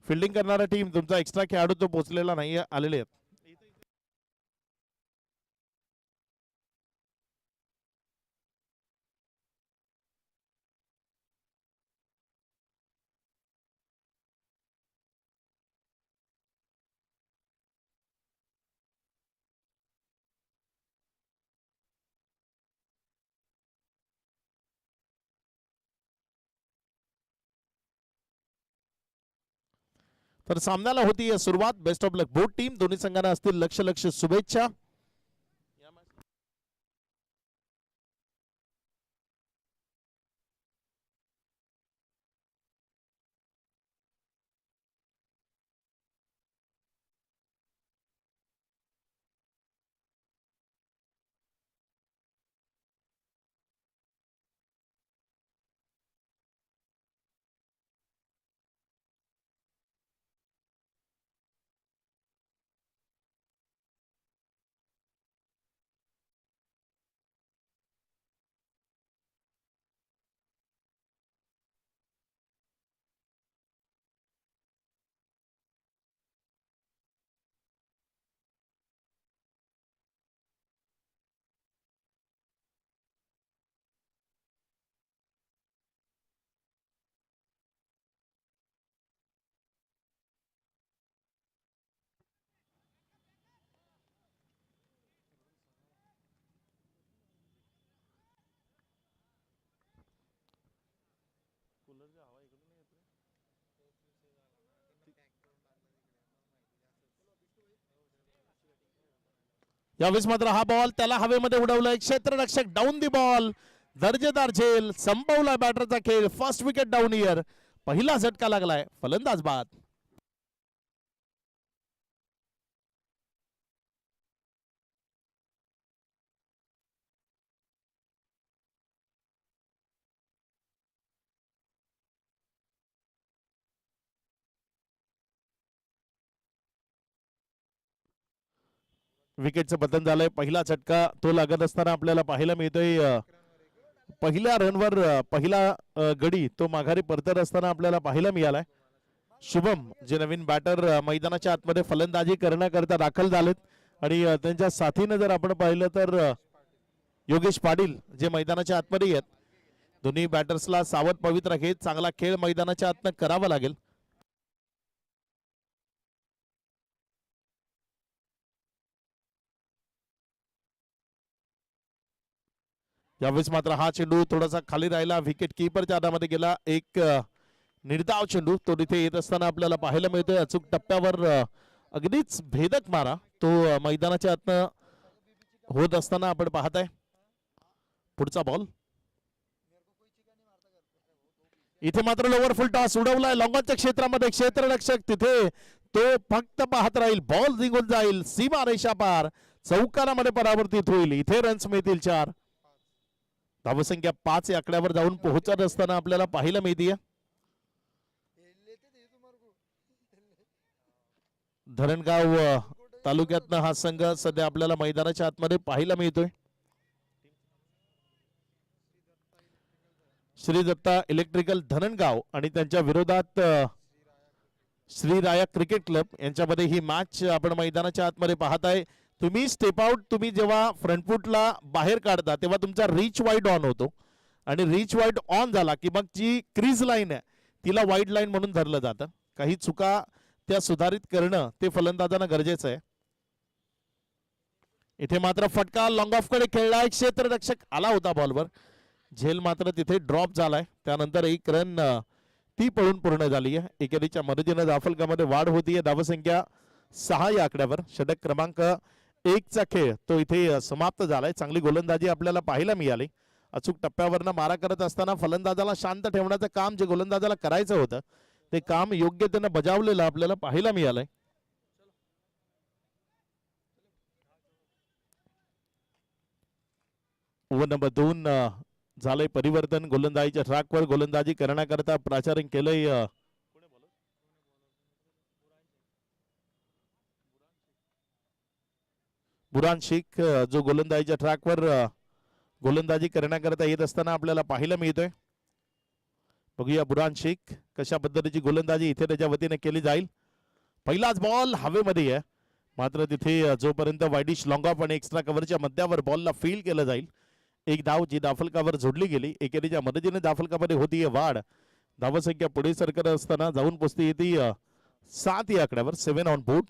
Fielding करणारा team तुमचा extra खेळाडू तो पोहोचलेला नाही आलेले आहेत. तर सामन्याला होती सुरुवात. Best of luck both team. दोन्ही संघांना असतील लक्ष शुभेच्छा. यावेळेस मात्र हा बॉल त्याला हवेमध्ये उडवलाय. क्षेत्ररक्षक डाऊन दी बॉल. दर्जेदार झेल. संपवला बॅटरचा खेळ. First wicket down year. पहिला झटका लागलाय. फलंदाज बाद. विकेटचं पतन झालंय. पहिला झटका तो लागत असताना आपल्याला पाहायला मिळतोय. पहिल्या रनवर पहिला गडी तो माघारी परतत असताना आपल्याला पाहायला मिळालाय. शुभम जे नवीन बॅटर मैदानाच्या आतमध्ये फलंदाजी करण्याकरता दाखल झालेत आणि त्यांच्या साथीने जर आपण पाहिलं तर योगेश पाटील जे मैदानाच्या आतमध्ये आहेत. दोन्ही बॅटर्सला सावध पवित्र घेत चांगला खेळ मैदानाच्या आतनं करावा लागेल. यावेळेस मात्र हा चेंडू थोडासा खाली राहिला. विकेट किपरच्या हातामध्ये गेला. एक निर्धाव चेंडू तो तिथे येत असताना आपल्याला पाहायला मिळतोय. अचूक टप्प्यावर अगदीच भेदक मारा तो मैदानाच्या आतनं होत असताना आपण पाहताय. पुढचा बॉल इथे मात्र लोवर फुल टॉस उडवलाय लॉंगॉनच्या क्षेत्रामध्ये. क्षेत्ररक्षक तिथे तो फक्त पाहत राहील. बॉल जिंकून जाईल. सीमा रेषा पार. चौकारामध्ये परावर्तित होईल. इथे रन्स मिळतील 4. धावसंख्या 5 या आकड्यावर जाऊन पोहोचत असताना आपल्याला पाहायला मिळते. धरणगाव तालुक्यातनं हा संघ सध्या आपल्याला मैदानाच्या आतमध्ये पाहायला मिळतोय. श्री दत्ता इलेक्ट्रिकल धरणगाव आणि त्यांच्या विरोधात श्रीराया क्रिकेट क्लब यांच्यामध्ये ही मॅच आपण मैदानाच्या आतमध्ये पाहताय. तुम्ही स्टेप आउट तुम्ही जेव्हा फ्रंट फुटला बाहेर काढता तेव्हा तुमचा रीच वाईड ऑन होतो आणि रीच वाईड ऑन झाला की मग जी क्रीज लाईन आहे तिला वाईड लाईन म्हणून धरलं जातं. काही चुका त्या सुधारित करणं ते फलंदाजांना गरजेचं आहे. इथे मात्र फटका लॉंग ऑफ कडे खेळलाय. क्षेत्ररक्षक आला होता बॉलवर. झेल मात्र तिथे ड्रॉप झालाय. त्यानंतर एक रन ती पळून पूर्ण झाली आहे. एकेरीच्या मदतीने धावफलकामध्ये वाढ होतीये. धावसंख्या 6 या आकड्यावर. षटक क्रमांक 1 चा खेळ तो इथे समाप्त झालाय. चांगली गोलंदाजी आपल्याला पाहायला मिळाली. अचूक टप्प्यावरनं मारा करत असताना फलंदाजाला शांत ठेवण्याचं काम जे गोलंदाजाला करायचं होतं ते काम योग्यतेनं बजावलेलं आपल्याला पाहायला मिळालंय. ओव्हर नंबर 2 झालंय परिवर्तन. गोलंदाजीच्या ट्रॅकवर गोलंदाजी करण्याकरता प्राचार्य केलंय बुरान शेख जो गोलंदाजीच्या ट्रॅकवर गोलंदाजी करण्याकरता येत असताना आपल्याला पाहायला मिळतोय. बघूया बुरान शेख कशा पद्धतीची गोलंदाजी इथे त्याच्या वतीने केली जाईल. पहिलाच बॉल हवेमध्ये आहे, मात्र तिथे जोपर्यंत वाईडिश लॉंग ऑफ आणि एक्स्ट्रा कव्हरच्या मध्यावर बॉलला फील केलं जाईल. एक धाव जी दाफलकावर जोडली गेली. एकेरीच्या मदतीने दाफलकामध्ये होतीये वाढ. धावसंख्या पुढे सरकत असताना जाऊन पोचती ती 7 या आकड्यावर. 7 ऑन बोर्ड.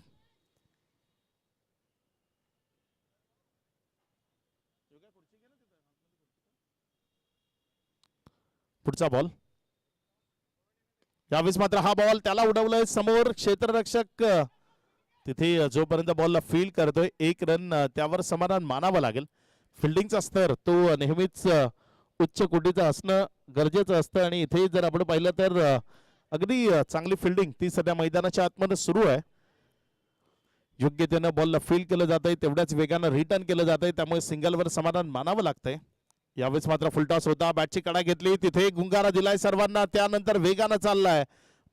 पुढचा बॉल. यावेळेस मात्र हा बॉल त्याला उडवलंय समोर. क्षेत्ररक्षक तिथे जोपर्यंत बॉलला फील करतोय 1 रन त्यावर समाधान मानावं लागेल. फिल्डिंगचा स्तर तो नेहमीच उच्च कोटीचा असणं गरजेचं असतं आणि इथे जर आपण पाहिलं तर अगदी चांगली फिल्डिंग ती सध्या मैदानाच्या आतमध्ये सुरू आहे. योग्य त्यानं बॉलला फील केलं जात आहे, तेवढ्याच वेगानं रिटर्न केलं जात आहे, त्यामुळे सिंगलवर समाधान मानावं लागतंय. यावेळेस मात्र फुलटॉस होता. बॅटची कडा घेतली, तिथे गुंगारा दिलाय सर्वांना, त्यानंतर वेगानं चाललाय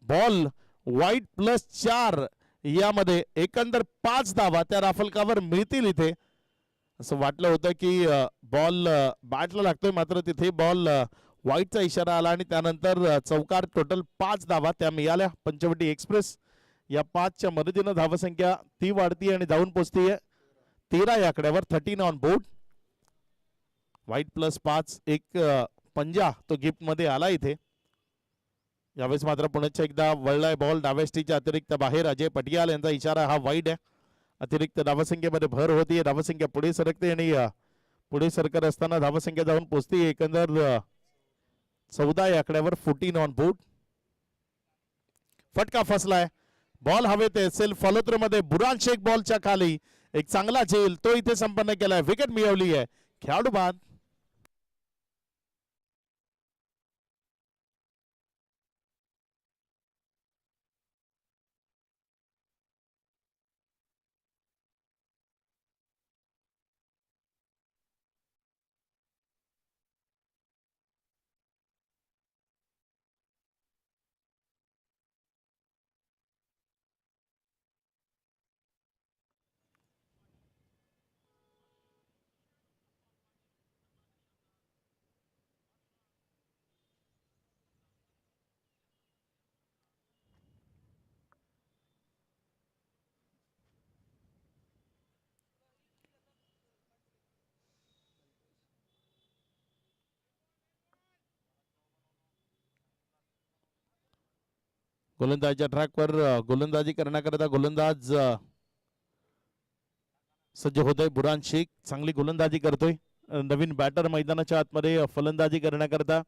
बॉल. वाईट +4 यामध्ये एकंदर 5 धावा त्या राफलकावर मिळतील. इथे असं वाटलं होतं की बॉल बॅटला लागतोय, मात्र तिथे बॉल वाईटचा इशारा आला आणि त्यानंतर चौकार. टोटल 5 धावा त्या मिळाल्या. पंचवटी एक्सप्रेस या 5च्या मदतीनं धावसंख्या ती वाढतीये आणि जाऊन पोचतीये 13 या आकड्यावर. 13 ऑन बोर्ड. वाईट +5 एक पंजा तो गिफ्ट मध्ये आला इथे. यावेळेस मात्र पुण्याच्या एकदा वळलाय बॉल डाव्या अतिरिक्त बाहेर. अजय पटियाल यांचा इशारा हा वाईट आहे. अतिरिक्त धावसंख्येमध्ये भर होतीये. धावसंख्या पुढे सरकते आणि पुढे सरकत असताना धावसंख्या जाऊन पोचते एकंदर 14 या आकड्यावर. 14 ऑन बोर्ड. फटका फसलाय. बॉल हवेत असेल फॉलोथ्रो मध्ये. बुरान शेख बॉलच्या खाली एक चांगला झेल तो इथे संपन्न केलाय. विकेट मिळवली आहे. खेळाडू बाद. गोलंदाजीच्या ट्रॅकवर गोलंदाजी करण्याकरता गोलंदाज सज्ज होतोय. बुरान शेख चांगली गोलंदाजी करतोय. नवीन बॅटर मैदानाच्या आतमध्ये फलंदाजी करण्याकरता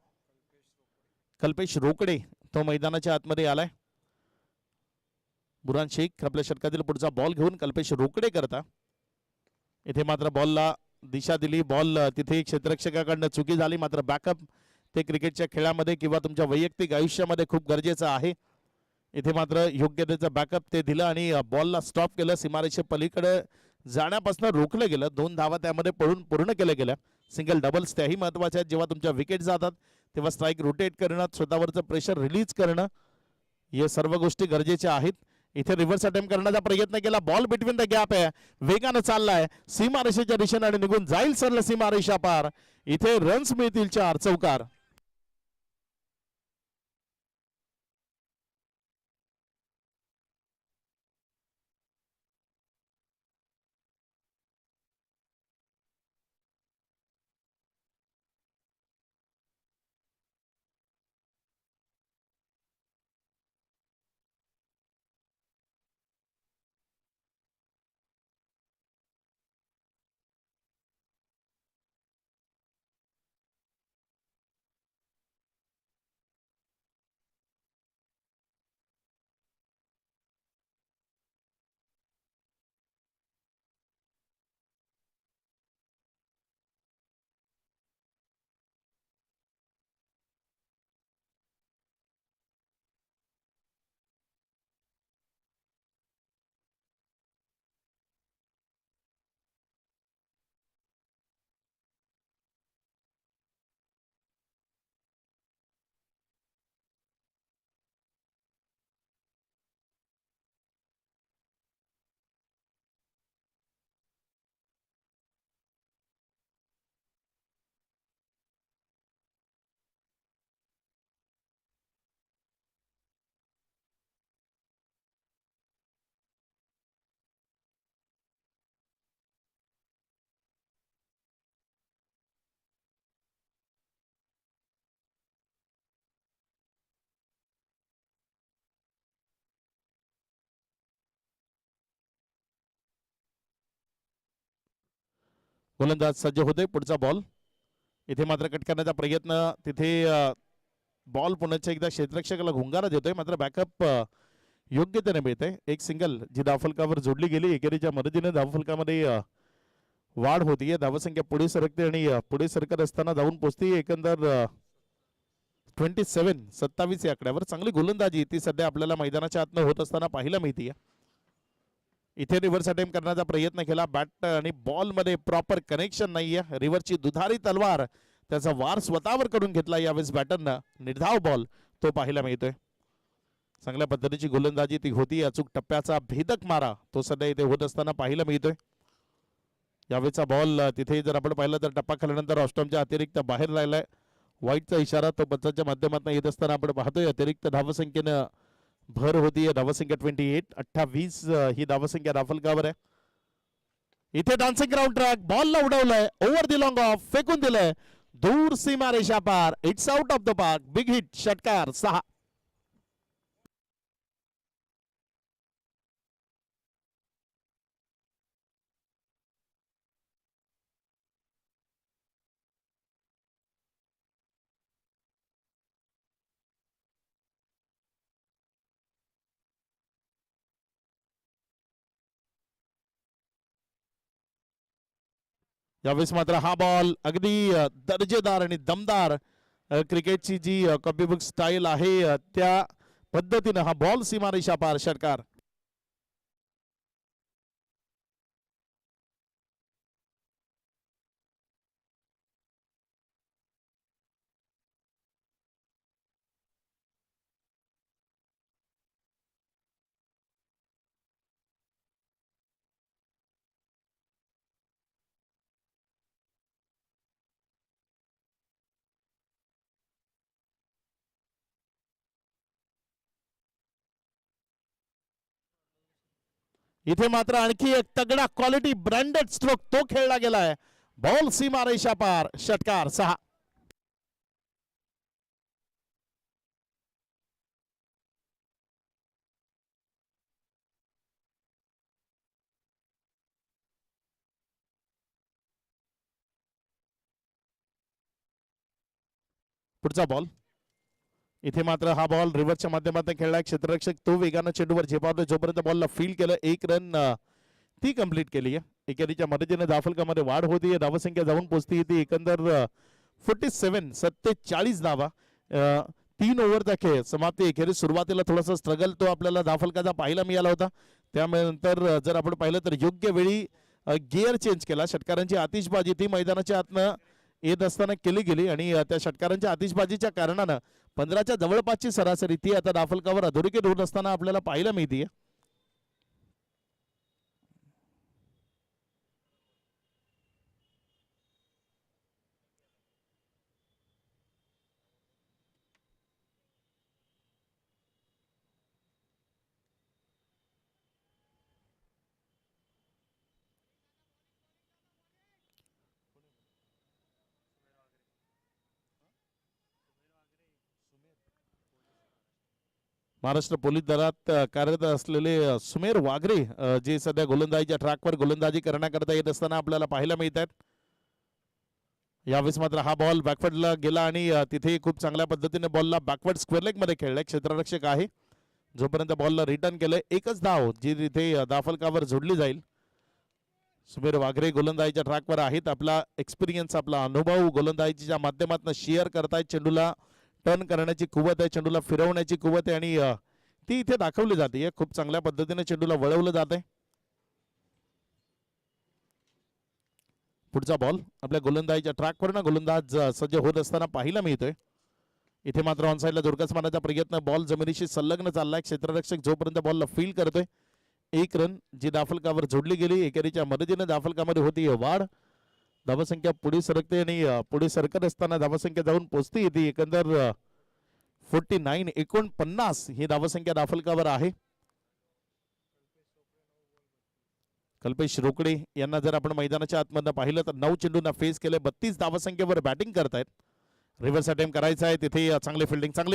कल्पेश रोकडे तो मैदानाच्या आतमध्ये आलाय. बुरान शेख आपल्या षटकातील पुढचा बॉल घेऊन कल्पेश रोकडे करता. इथे मात्र बॉलला दिशा दिली. बॉल तिथे क्षेत्ररक्षकाकडनं चुकी झाली, मात्र बॅकअप ते क्रिकेटच्या खेळामध्ये किंवा तुमच्या वैयक्तिक आयुष्यामध्ये खूप गरजेचं आहे. इथे मात्र योग्य त्याचं बॅकअप ते दिलं आणि बॉलला स्टॉप केलं. सीमारेषे पलीकडे जाण्यापासून रोखलं गेलं. 2 धावा त्यामध्ये पळून पूर्ण केल्या गेल्या. सिंगल डबल्स त्याही महत्वाच्या आहेत. जेव्हा तुमच्या विकेट जातात तेव्हा स्ट्राईक रोटेट करणं, स्वतःवरचं प्रेशर रिलीज करणं, या सर्व गोष्टी गरजेच्या आहेत. इथे रिव्हर्स अटेम्प्ट करण्याचा प्रयत्न केला. बॉल बिटवीन द गॅप आहे. वेगानं चाललाय सीमारेषेच्या दिशेने आणि निघून जाईल सरळ सीमारेषा पार. इथे रन्स मिळतील 4. चौकार. गोलंदाज सज्ज होते. पुढचा बॉल इथे मात्र कट करण्याचा प्रयत्न, तिथे बॉल पुण्याच्या एकदा क्षेत्ररक्षकाला घुंगारा देतोय, मात्र बॅकअप योग्यतेने मिळते. एक सिंगल जी धावफलकावर जोडली गेली. एकेरीच्या मदतीने धावफलकामध्ये वाढ होतीये. धावसंख्या पुढे सरकते आणि पुढे सरकत असताना धावून पोहोचते. एकंदर 27 या आकड्यावर. चांगली गोलंदाजी ती सध्या आपल्याला मैदानाच्या आतनं होत असताना पाहायला मिळते. इथे रिव्हर्स अटेम्प्ट करण्याचा प्रयत्न केला. बॅट आणि बॉल मध्ये प्रॉपर कनेक्शन नाहीये. रिव्हरची दुधारी तलवार, त्याचा वार स्वतःवर करून घेतला यावेळेस बॅटरनं. निर्धाव बॉल तो पाहायला मिळतोय. चांगल्या पद्धतीची गोलंदाजी ती होती. अचूक टप्प्याचा भेदक मारा तो सध्या इथे होत असताना पाहायला मिळतोय. यावेळेचा बॉल तिथे जर आपण पाहिलं तर टप्पा खाल्यानंतर ऑस्टमच्या अतिरिक्त बाहेर राहिलाय. वाईटचा इशारा तो पंचाच्या माध्यमातून येत असताना आपण पाहतोय. अतिरिक्त धावसंख्येनं भर होतीये. धावसंख्या 28 ही धावसंख्या धावफलकावर आहे. इथे डान्सिंग ग्राउंड ट्रॅक, बॉलला उडवलंय ओव्हर दी लॉंग ऑफ, फेकून दिलंय दूर सीमा रेषा पार. It's out of the park. Big hit, षटकार 6. यावेळेस मात्र हा बॉल अगदी दर्जेदार आणि दमदार क्रिकेटची जी कॉपी बुक स्टाईल आहे त्या पद्धतीनं हा बॉल सीमारेषा पार, षटकार. इथे मात्र आणखी एक तगडा क्वालिटी ब्रँडेड स्ट्रोक तो खेळला गेलाय. बॉल सीमारेषा पार, षटकार 6. पुढचा बॉल इथे मात्र हा बॉल रिव्हर्सच्या माध्यमातून खेळलाय. क्षेत्ररक्षक तो वेगानं चेंडूवर झेपावतो. जोपर्यंत बॉलला फील केलं 1 रन ती कंप्लीट केली आहे. एकेरीच्या मदतीने धावफलकामध्ये वाढ होतीये. धावसंख्या जाऊन पोहोचती ती एकंदर 47 धावा. 3 ओव्हरचा खेळ समाप्ती. एकेरी सुरुवातीला थोडासा स्ट्रगल तो आपल्याला धावफलकाचा पाहायला मिळाला होता. त्यामुळे नंतर जर आपण पाहिलं तर योग्य वेळी गिअर चेंज केला. षटकारांची आतिषबाजी ती मैदानाच्या आतनं येत असताना केली गेली आणि त्या षटकारांच्या आतिषबाजीच्या कारणानं 15च्या जवळपासची सरासरी ती आता धावफलकावर अधोरेखित होत असताना आपल्याला पाहायला मिळते. महाराष्ट्र पोलीस दलात कार्यरत असलेले सुमेर वाघरे जे सध्या गोलंदाजीच्या ट्रॅकवर गोलंदाजी करण्याकरता येत असताना आपल्याला पाहायला मिळतात. यावेळेस मात्र हा बॉल बॅकवर्डला गेला आणि तिथे खूप चांगल्या पद्धतीने बॉलला बॅकवर्ड स्क्वेअर लेग मध्ये खेळलाय. क्षेत्ररक्षक आहे जोपर्यंत बॉलला रिटर्न केलंय. एकच धाव जी तिथे धावफलकावर जोडली जाईल. सुमेर वाघरे गोलंदाजीच्या ट्रॅकवर आहेत. आपला एक्सपिरियन्स, आपला अनुभव गोलंदाजीच्या माध्यमातून शेअर करतायत. चेंडूला टर्न करण्याची कुवत आहे, चेंडूला फिरवण्याची कुवत आहे आणि ती इथे दाखवली जाते. खूप चांगल्या पद्धतीने चेंडूला वळवलं जाते. पुढचा बॉल आपल्या गोलंदाजीच्या ट्रॅकवर गोलंदाज सज्ज होत असताना पाहायला मिळतोय. इथे मात्र ऑन साईडला धुरकस मारण्याचा प्रयत्न. बॉल जमिनीशी संलग्न चाललाय. क्षेत्ररक्षक जोपर्यंत बॉलला फील करतोय 1 रन जी धावफलकावर जोडली गेली. एकेरीच्या मदतीने धावफलकामध्ये होती वाढ. धावसंख्या पुढे सरकते आणि पुढे सरकत असताना धावसंख्या जाऊन पोहोचते येते. एकंदर 49 ही धावसंख्या धावफलकावर आहे. कल्पेश रोकडे यांना जर आपण मैदानाच्या आतमधनं पाहिलं तर 9 चेंडूंना फेस केले. 32 धावसंख्येवर बॅटिंग करतायत. रिव्हर्स अटेम्प्ट करायचा आहे. तिथे चांगली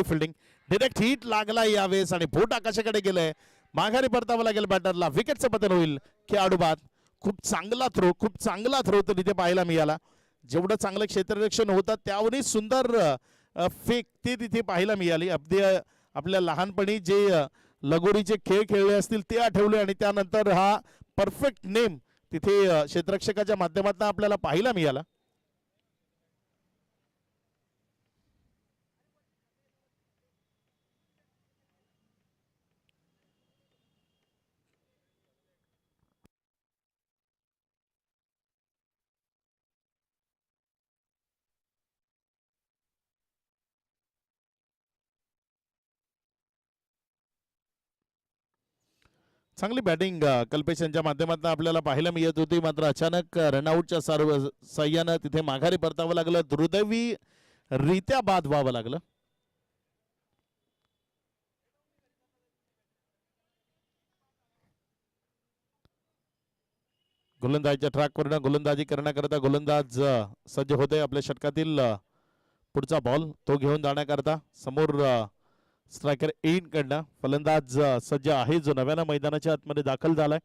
फिल्डिंग डिरेक्ट हिट लागला यावेळेस आणि बोट आकाशाकडे गेलंय. माघारी परतावं लागेल बॅटरला. विकेटचं पतन होईल. खेळाडू बाद. खूप चांगला थ्रो तर इथे पाहायला मिळाला. जेवढं चांगलं क्षेत्ररक्षण होतं त्यावरही सुंदर फेक ते तिथे पाहायला मिळाली. अगदी आपल्या लहानपणी जे लगोरीचे खेळ खेळले असतील ते आठवले आणि त्यानंतर हा परफेक्ट नेम तिथे क्षेत्ररक्षकाच्या माध्यमातून आपल्याला पाहायला मिळाला. चांगली बॅटिंग कल्पेश यांच्या माध्यमातून आपल्याला पाहायला मिळत होती. मात्र अचानक रनआउटच्या साह्यानं तिथे माघारी परतावं लागलं. दुर्दैवी रित्या बाद व्हावं लागलं. गोलंदाजीच्या ट्रॅकवरनं गोलंदाजी करण्याकरता गोलंदाज सज्ज होते. आपल्या षटकातील पुढचा बॉल तो घेऊन जाण्याकरता समोर स्ट्रायकर इन कडनं फलंदाज सज्ज आहे जो नव्यानं मैदानाच्या आतमध्ये दाखल झालाय.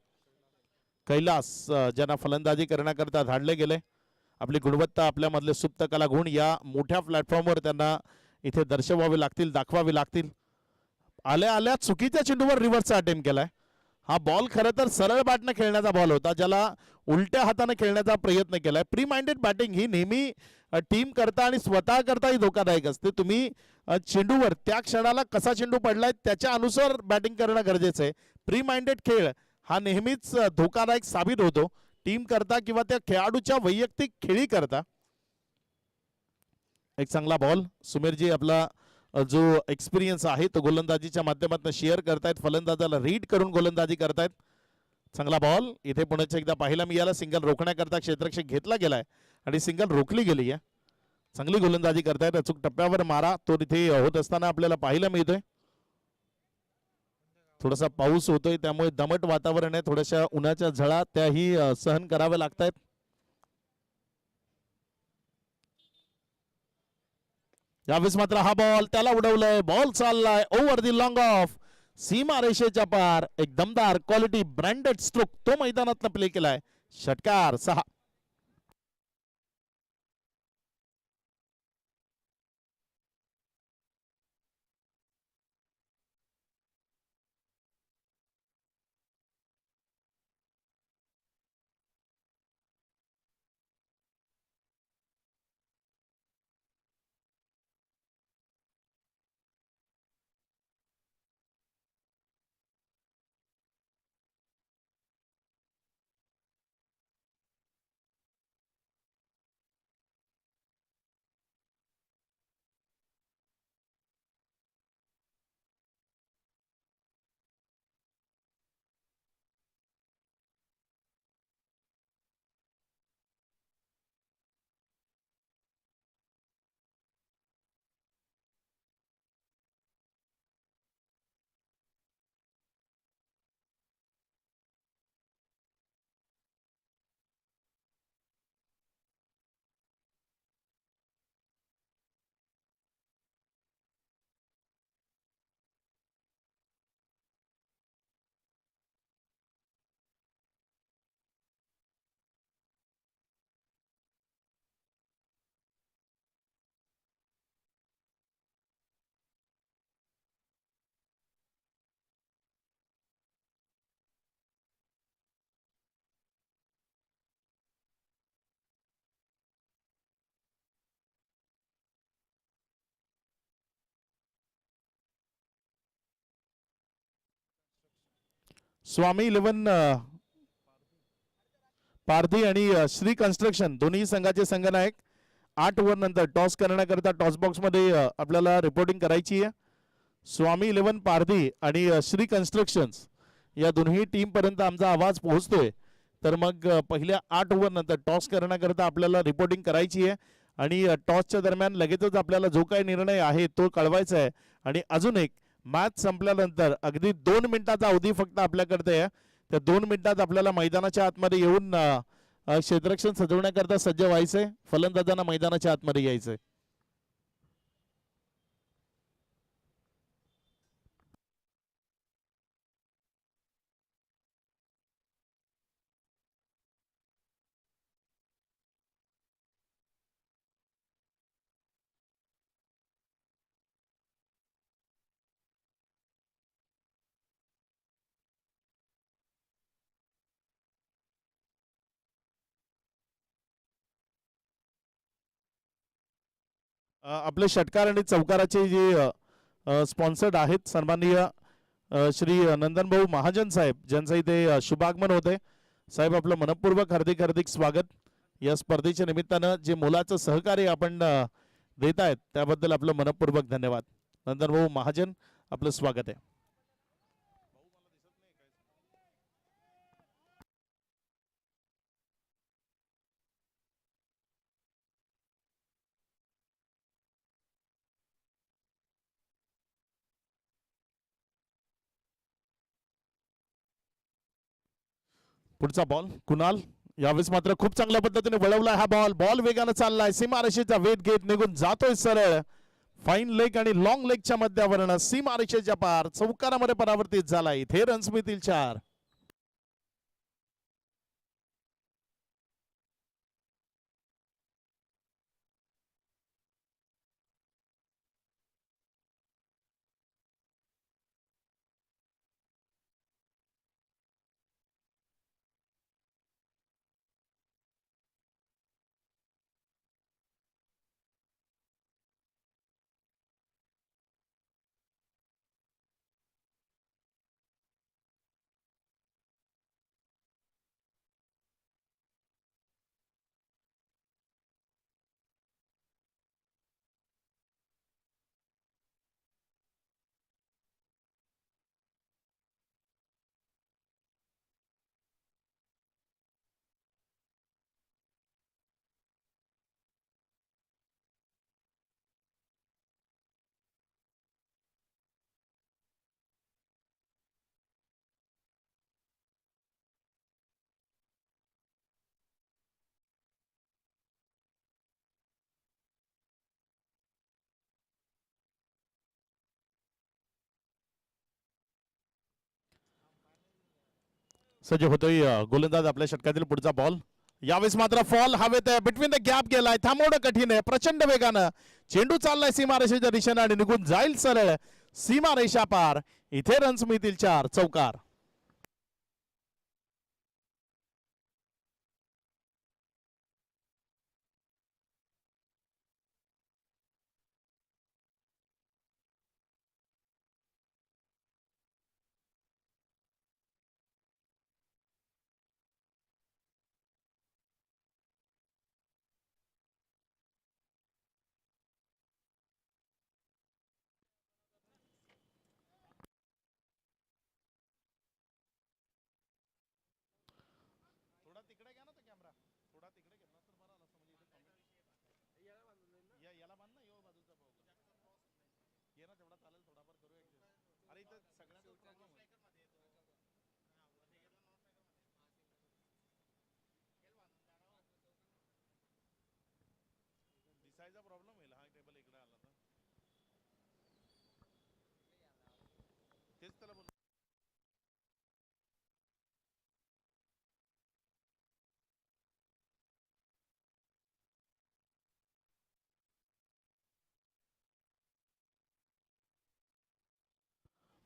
कैलास ज्यांना फलंदाजी करण्याकरता धाडले गेले. आपली गुणवत्ता आपल्यामधले सुप्त कला गुण या मोठ्या प्लॅटफॉर्मवर त्यांना इथे दर्शवावे लागतील, दाखवावे लागतील. आल्या आल्या चुकीच्या चेंडूवर रिव्हर्सचा अटेम्प्ट केलाय. हा बॉल खरं तर सरळ बॅटने खेळण्याचा बॉल होता, ज्याला उलट्या हाताने खेळण्याचा प्रयत्न केलाय. प्री माइंडेड बॅटिंग ही नेहमी टीम करता आणि स्वतः करताही धोकादायक असते. तुम्ही चेंडूवर त्या क्षणाला कसा चेंडू पडलाय त्याच्या अनुसार बॅटिंग करणं गरजेचं आहे. प्री माइंडेड खेळ हा नेहमीच धोकादायक साबित होतो, टीम करता किंवा त्या खेळाडूच्या वैयक्तिक खेळी करता. एक चांगला बॉल सुमेरजी आपला जो एक्सपिरियन्स आहे तो गोलंदाजीच्या माध्यमातून शेअर करतायत. फलंदाजाला रीड करून गोलंदाजी करतायत. चांगला बॉल इथे पुन्हा एकदा पाहायला मिळाला. सिंगल रोखण्याकरता क्षेत्ररक्षक घेतला गेलाय आणि सिंगल रोखली गेली आहे. चांगली गोलंदाजी करतायत. अचूक टप्प्यावर मारा तो तिथे होत असताना आपल्याला पाहायला मिळतोय. थोडासा पाऊस होतोय त्यामुळे दमट वातावरण आहे. थोड्याशा उन्हाच्या झळा त्याही सहन कराव्या लागतायत. यावेळेस मात्र हा बॉल त्याला उडवलाय. बॉल चाललाय ओव्हर दी लॉंग ऑफ सीमा रेषेच्या पार. एक दमदार क्वालिटी ब्रँडेड स्ट्रोक तो मैदानात प्ले केलाय. षटकार 6. स्वामी 11 पारधी आणि श्री कन्स्ट्रक्शन दोन्ही संघाचे संघनायक 8 ओव्हर नंतर टॉस करण्याकरता टॉस बॉक्स मध्ये आपल्याला रिपोर्टिंग करायची आहे. स्वामी 11 पारधी आणि श्री कन्स्ट्रक्शन्स या दोन्ही टीम पर्यंत आमचा आवाज पोहोचतोय. तर मग पहिल्या 8 ओव्हर नंतर टॉस करण्याकरता आपल्याला रिपोर्टिंग करायची आहे आणि टॉसच्या दरम्यान लगेचच आपल्याला जो काही निर्णय आहे तो कळवायचा आहे. आणि अजून एक मॅच संपल्यानंतर अगदी 2 मिनिटाचा अवधी फक्त आपल्याकडे आहे. त्या 2 मिनिटात आपल्याला मैदानाच्या आतमध्ये येऊन क्षेत्ररक्षण सजवण्याकरता सज्ज व्हायचंय. फलंदाजांना मैदानाच्या आतमध्ये यायचंय. आपले षटकार आणि चौकाराचे जे स्पॉन्सर्ड आहेत सन्माननीय श्री नंदनभाऊ महाजन साहेब ज्यांचं इथे शुभागमन होते. साहेब आपलं मनपूर्वक हार्दिक हार्दिक स्वागत. या स्पर्धेच्या निमित्तानं जे मोलाचं सहकार्य आपण देत आहेत त्याबद्दल आपलं मनपूर्वक धन्यवाद. नंदनभाऊ महाजन आपलं स्वागत आहे. पुढचा बॉल कुणाल यावेळेस मात्र खूप चांगल्या पद्धतीने वळवलाय हा बॉल. बॉल वेगानं चाललाय सीमारेषेचा वेध घेत निघून जातोय सरळ. फाईन लेग आणि लॉंग लेगच्या मध्यावरण सीमारेषेच्या पार चौकारामध्ये परावर्तित झालाय. इथे रन्स मिळतील 4. सज्ज होतोय गोलंदाज आपल्या षटकातील पुढचा बॉल. यावेळेस मात्र फॉल हवेत आहे. बिटवीन द गॅप गेलाय. थांबवणं कठीण आहे. प्रचंड वेगानं चेंडू चाललाय सीमारेषेच्या दिशेने आणि निघून जाईल सरळ सीमारेषा पार. इथे रन्स मिळतील 4. चौकार.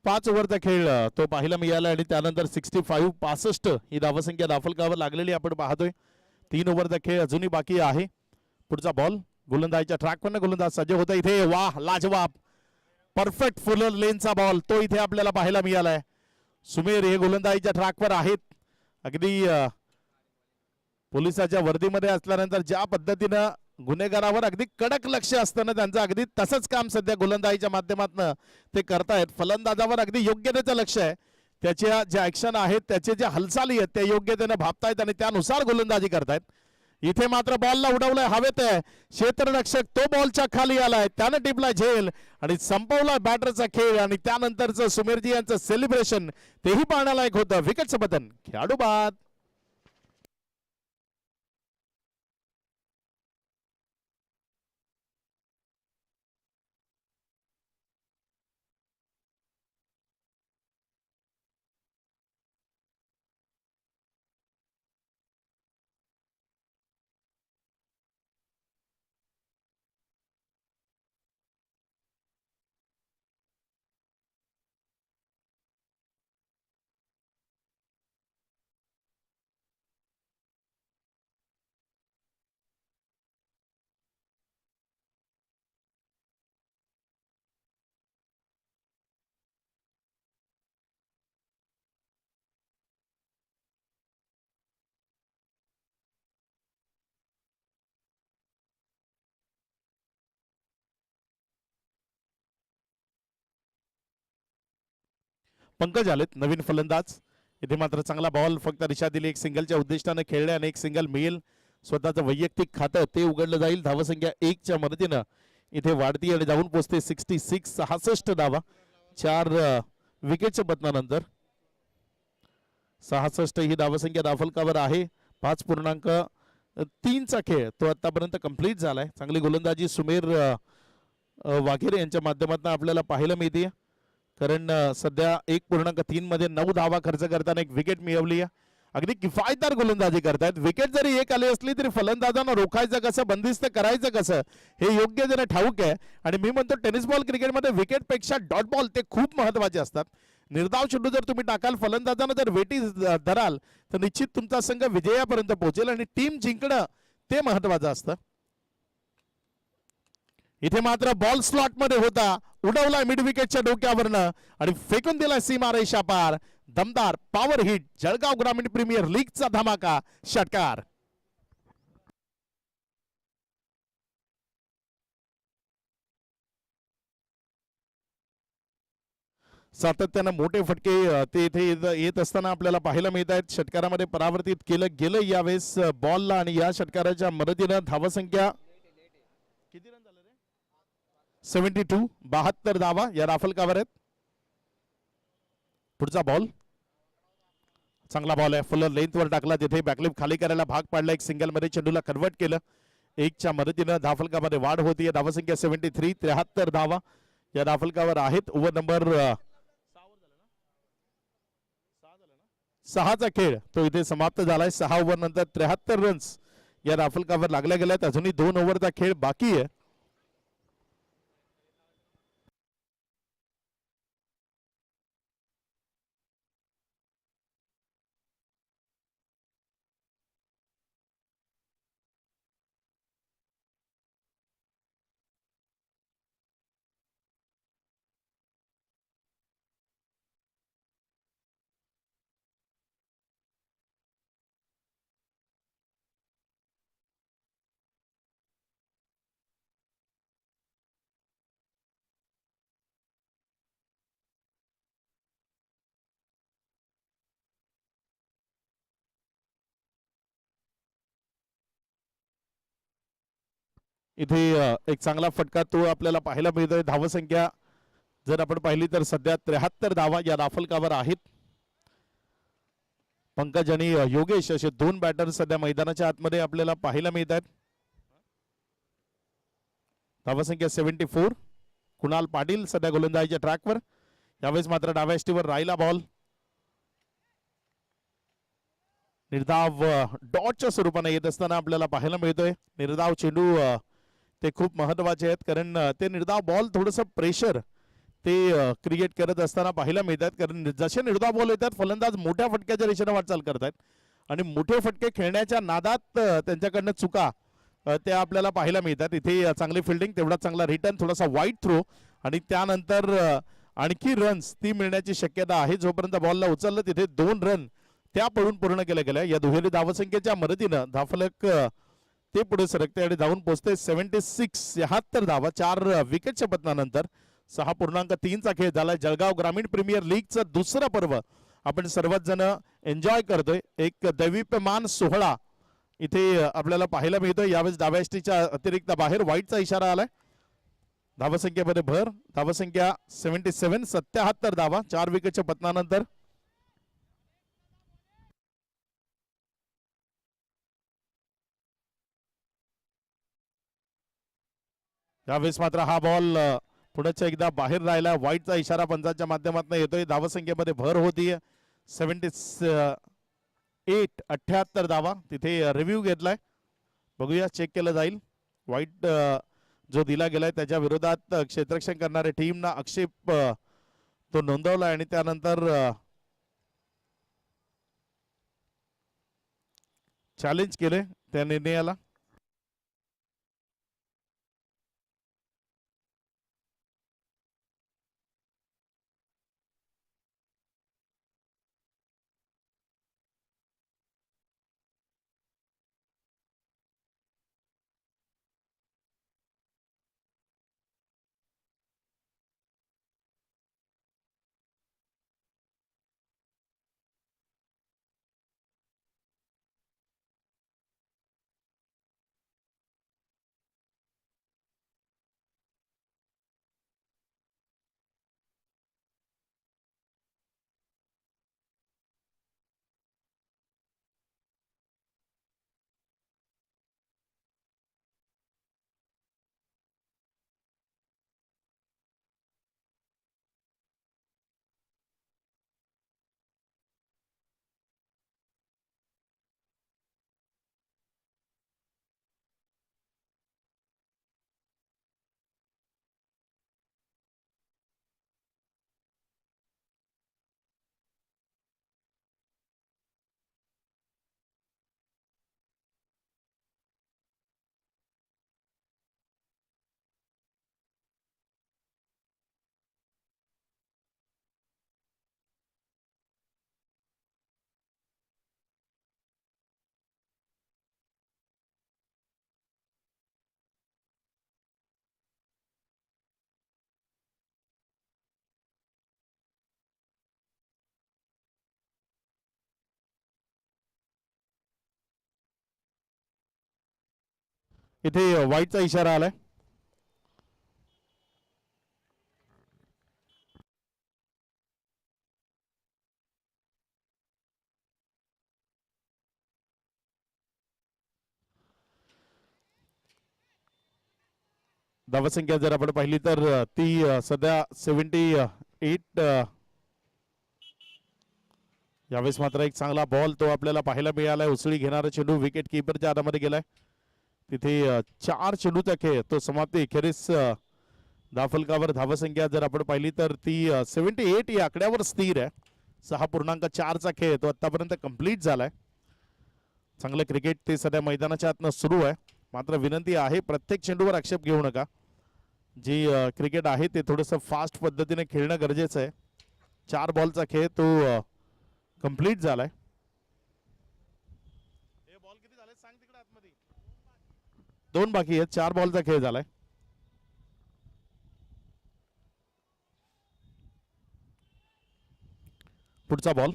पाच ओव्हरचा खेळ तो पाहायला मिळाला आणि त्यानंतर 65 ही धावसंख्या दाफलकावर लागलेली आपण पाहतोय. 3 ओव्हरचा खेळ अजूनही बाकी आहे. पुढचा बॉल गोलंदाजीच्या ट्रॅकवर गोलंदाज सज्ज होता इथे. वाह लाजवाब परफेक्ट फुलर लेनचा बॉल तो इथे आपल्याला पाहायला मिळालाय. सुमेर हे गोलंदाजीच्या ट्रॅकवर आहेत. अगदी पोलिसाच्या वर्दीमध्ये असल्यानंतर ज्या पद्धतीनं गुन्हेगारावर अगदी कडक लक्ष असताना त्यांचं अगदी तसंच काम सध्या गोलंदाजीच्या माध्यमातून ते करतायत. फलंदाजावर अगदी योग्यतेचं लक्ष आहे. त्याच्या ज्या ऍक्शन आहेत त्याचे ज्या हालचाली आहेत त्या योग्यतेने भापतायत आणि त्यानुसार गोलंदाजी करतायत. इथे मात्र बॉलला उडवलाय हवेत आहे. क्षेत्ररक्षक तो बॉलच्या खाली आलाय. त्यानं टिपलाय झेल आणि संपवलाय बॅटरचा खेळ आणि त्यानंतरचं सुमेरजी यांचं सेलिब्रेशन तेही पाहण्यालायक होतं. विकेटचं पतन खेळाडू बाद. पंकज आलेत नवीन फलंदाज. इथे मात्र चांगला बॉल फक्त दिशा दिली, एक सिंगलच्या उद्दिष्टाने खेळले आणि एक सिंगल मिळेल. स्वतःचं वैयक्तिक खातं ते उघडलं जाईल. धावसंख्या 1च्या मदतीनं इथे वाढती आणि जाऊन पोहोचते 66 धावा 4 विकेटच्या पतनानंतर. 66 ही धावसंख्या धाफलकावर आहे. 5.3चा खेळ तो आतापर्यंत कंप्लीट झालाय. चांगली गोलंदाजी सुमेर वाघेरे यांच्या माध्यमातून आपल्याला पाहायला मिळते. कारण सध्या 1.3 मध्ये 9 धावा खर्च करताना एक विकेट मिळवली आहे. अगदी किफायतदार गोलंदाजी करतायत. विकेट जरी एक आली असली तरी फलंदाजांना रोखायचं कसं, बंदिस्त करायचं कसं हे योग्य जण ठाऊक आहे. आणि मी म्हणतो टेनिस बॉल क्रिकेटमध्ये विकेटपेक्षा डॉट बॉल ते खूप महत्वाचे असतात. निर्धाव चेंडू जर तुम्ही टाकाल, फलंदाजांना जर वेटी धराल तर निश्चित तुमचा संघ विजयापर्यंत पोहोचेल आणि टीम जिंकणं ते महत्वाचं असतं. इथे मात्र बॉल स्लॉट मध्ये होता, उडवलाय मिड विकेटच्या डोक्यावरनं आणि फेकून दिलाय सीमा रेषा पार. दमदार पॉवर हिट, जळगाव ग्रामीण प्रीमियर लीगचा धमाका षटकार. सातत्यानं मोठे फटके ते इथे येत असताना आपल्याला पाहायला मिळत आहेत. षटकारामध्ये परावर्तित केलं गेलं यावेळेस बॉलला आणि या षटकाराच्या मदतीनं धावसंख्या किती रन झाले रे? 72 72 धावा या राफलकावर आहेत. पुढचा बॉल चांगला बॉल आहे, फुल लेंथवर टाकला, तिथे बॅकलिप खाली करायला भाग पाडला. एक सिंगल मध्ये चेंडूला कन्वर्ट केलं. 1च्या मदतीनं धाफलकामध्ये वाढ होतीये. धावसंख्या 73 73 धावा या धाफलकावर आहेत. ओव्हर नंबर 6चा खेळ तो इथे समाप्त झालाय. 6 ओव्हर नंतर 73 रन्स या धाफलकावर लागल्या गेल्यात. अजूनही 2 ओव्हरचा खेळ बाकी आहे. इथे एक चांगला फटका तो आपल्याला पाहायला मिळतोय. धावसंख्या जर आपण पाहिली तर सध्या 73 धावा या राफलकावर आहेत. पंकज आणि योगेश असे 2 बॅटर सध्या मैदानाच्या आतमध्ये आपल्याला पाहायला मिळत आहेत. धावसंख्या 74. कुणाल पाटील सध्या गोलंदाजीच्या ट्रॅकवर. यावेळेस मात्र डाव्या यष्टीवर राहिला बॉल. निर्धाव डॉटच्या स्वरूपाने येत असताना आपल्याला पाहायला मिळतोय. निर्धाव चेंडू ते खूप महत्वाचे आहेत, कारण ते निर्धाव बॉल थोडंसं प्रेशर ते क्रिएट करत असताना पाहायला मिळतात. कारण जसे निर्धाव बॉल येतात फलंदाज मोठ्या फटक्याच्या दिशेने वाटचाल करतात आणि मोठे फटके खेळण्याच्या नादात त्यांच्याकडनं चुका त्या आपल्याला पाहायला मिळतात. इथे चांगली फिल्डिंग, तेवढा चांगला रिटर्न, थोडासा वाईट थ्रो आणि त्यानंतर आणखी रन्स ती मिळण्याची शक्यता आहे. जोपर्यंत बॉलला उचललं तिथे 2 रन त्या पडून पूर्ण केल्या गेल्या. या दुहेरी धावसंख्येच्या मदतीनं धाफलक ते पुढे सरकते आणि धावून पोहोचते 76 76 धावा 4 विकेटच्या पतनानंतर. 6.3चा खेळ झालाय. जळगाव ग्रामीण प्रीमियर लीगचं दुसरं पर्व आपण सर्वच जण एन्जॉय करतोय. एक दैवीप्यमान सोहळा इथे आपल्याला पाहायला मिळतोय. यावेळेस डाव्या यष्टीच्या अतिरिक्त बाहेर व्हाईटचा इशारा आलाय. धावसंख्येमध्ये भर. धावसंख्या 77 77 धावा 4 विकेटच्या पतनानंतर. यावेळेस मात्र हा बॉल पुढच्या एकदा बाहेर राहिला. व्हाईटचा इशारा पंचांच्या माध्यमातून येतोय. धावसंख्येमध्ये भर होतीये. 78 78 धावा तिथे रिव्ह्यू घेतलाय. बघूया, चेक केलं जाईल. व्हाईट जो दिला गेलाय त्याच्या विरोधात क्षेत्ररक्षण करणाऱ्या टीमना आक्षेप तो नोंदवलाय आणि त्यानंतर चॅलेंज केले त्या निर्णयाला. इथे वाईटचा इशारा आलाय. धावसंख्या जर आपण पाहिली तर ती सध्या 78. यावेळेस मात्र एक चांगला बॉल तो आपल्याला पाहायला मिळालाय. उसळी घेणारा चेंडू विकेट किपरच्या हातामध्ये गेलाय. तिथे 4 चेंडूचा खेळ तो समाप्ती अखेरीस धावफलकावर धावसंख्या जर आपण पाहिली तर ती 78 या आकड्यावर स्थिर आहे. 6.4चा खेळ तो आतापर्यंत कंप्लीट झालाय. चांगलं क्रिकेट ते सध्या मैदानाच्या आतनं सुरू आहे. मात्र विनंती आहे प्रत्येक चेंडूवर आक्षेप घेऊ नका. जी क्रिकेट आहे ते थोडंसं फास्ट पद्धतीने खेळणं गरजेचं आहे. 4 बॉलचा खेळ तो कंप्लीट झालाय. बॉल किती झाले सांग तिकडे आतमध्ये. 2 बाकी आहेत. 4 बॉलचा खेळ झालाय. पुढचा बॉल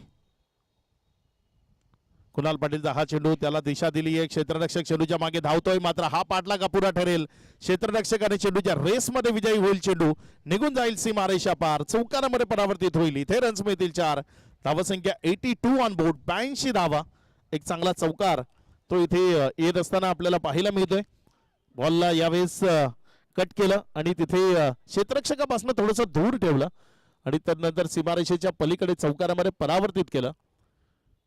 कुणाल पाटीलचा हा चेंडू त्याला दिशा दिली आहे. क्षेत्ररक्षक चेंडूच्या मागे धावतोय मात्र हा पाठलाग अपुरा ठरेल. क्षेत्ररक्षक आणि चेंडूच्या रेसमध्ये विजयी होईल. चेंडू निघून जाईल सीमारेषा पार. चौकारामध्ये परावर्तित होईल. इथे रन्स मिळतील 4. धावसंख्या 82 ऑन बोर्ड. 82 धावा. एक चांगला चौकार तो इथे येत असताना आपल्याला पाहायला मिळतोय. बॉलला यावेळेस कट केलं आणि तिथे क्षेत्ररक्षकापासून थोडंसं दूर ठेवलं आणि त्यानंतर सीमारेषेच्या पलीकडे चौकारामध्ये परावर्तित केलं.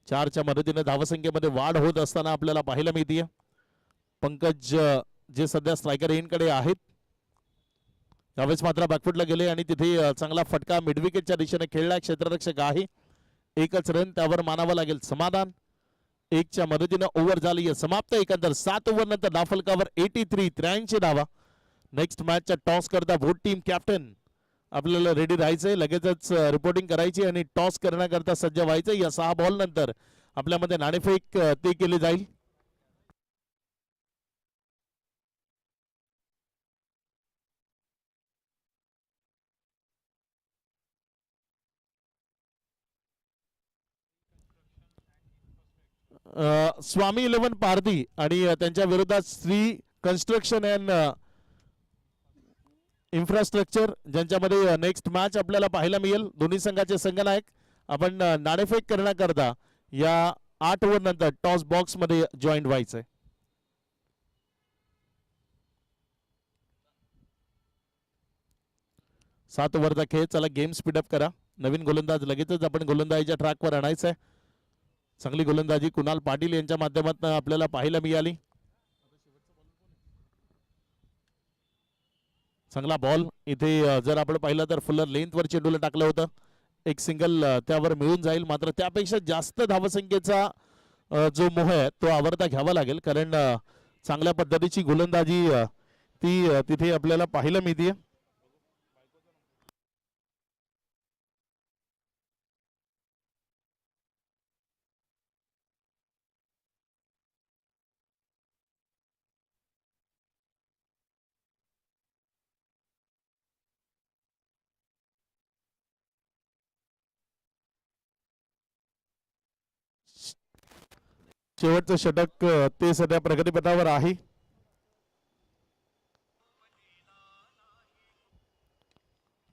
4च्या मदतीने धावसंख्येमध्ये वाढ होत असताना आपल्याला पाहायला मिळते. पंकज जे सध्या स्ट्रायकर एंडकडे आहेत यावेळेस मात्र बॅकफुटला गेले आणि तिथे चांगला फटका मिडविकेटच्या दिशेने खेळला. क्षेत्ररक्षक आहे. एकच रन त्यावर मानावं लागेल समाधान. 1च्या मदतीने ओव्हर झाली समाप्त. एकंदर 7 ओव्हर नंतर धावफलकावर 83 धावा. नेक्स्ट मॅचच्या टॉस करता बोथ टीम कॅप्टन आपल्याला रेडी राहायचंय. लगेचच रिपोर्टिंग करायची आणि टॉस करण्याकरता सज्ज व्हायचं. या 6 बॉल नंतर आपल्यामध्ये नाणेफेक ते केली जाईल. स्वामी 11 पारधी आणि त्यांच्या विरोधात श्री कन्स्ट्रक्शन अँड इन्फ्रास्ट्रक्चर ज्यांच्यामध्ये नेक्स्ट मॅच आपल्याला पाहायला मिळेल. दोन्ही संघाचे संघनायक आपण नाणेफेक करण्याकरता या 8 ओव्हर नंतर टॉस बॉक्स मध्ये जॉईन व्हायचंय. सात ओव्हरचा खेळ. चला गेम स्पीडअप करा. नवीन गोलंदाज लगेचच आपण गोलंदाजीच्या ट्रॅकवर आणायचंय. चांगली गोलंदाजी कुणाल पाटील यांच्या माध्यमातून आपल्याला पाहायला मिळाली. चांगला बॉल इथे जर आपण पाहिलं तर फुलर लेंथवर चेंडूला टाकलं होतं. एक सिंगल त्यावर मिळून जाईल. मात्र त्यापेक्षा जास्त धावसंख्येचा जो मोह आहे तो आवरता घ्यावा लागेल कारण चांगल्या पद्धतीची गोलंदाजी ती तिथे आपल्याला पाहायला मिळते. शेवटचं षटक ते सध्या प्रगतीपथावर आहे.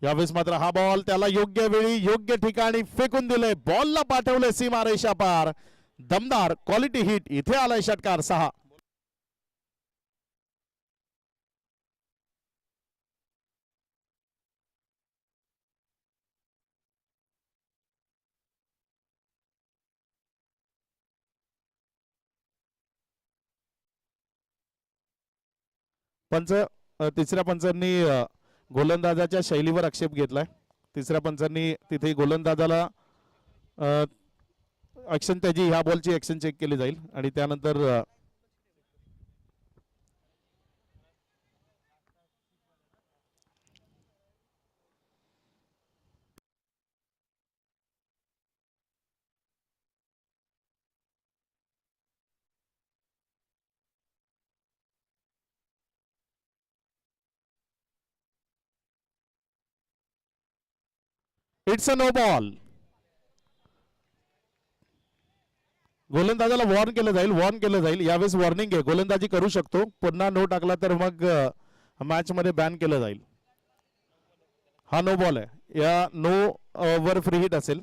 यावेळेस मात्र हा बॉल त्याला योग्य वेळी योग्य ठिकाणी फेकून दिले. बॉलला पाठवले सीमारेषा पार. दमदार क्वालिटी हिट. इथे आलाय षटकार 6. पंच तिसऱ्या पंचांनी गोलंदाजाच्या शैलीवर आक्षेप घेतलाय. तिसऱ्या पंचांनी तिथे गोलंदाजाला ऍक्शन त्याची ह्या बॉलची ऍक्शन चेक केली जाईल आणि त्यानंतर इट्स अ नो बॉल. गोलंदाजाला वॉर्न केलं जाईल यावेळेस वॉर्निंग आहे, गोलंदाजी करू शकतो, पुन्हा नो टाकला तर मग मॅच मध्ये बॅन केलं जाईल. हा नो बॉल आहे, या नो वर फ्री हिट असेल.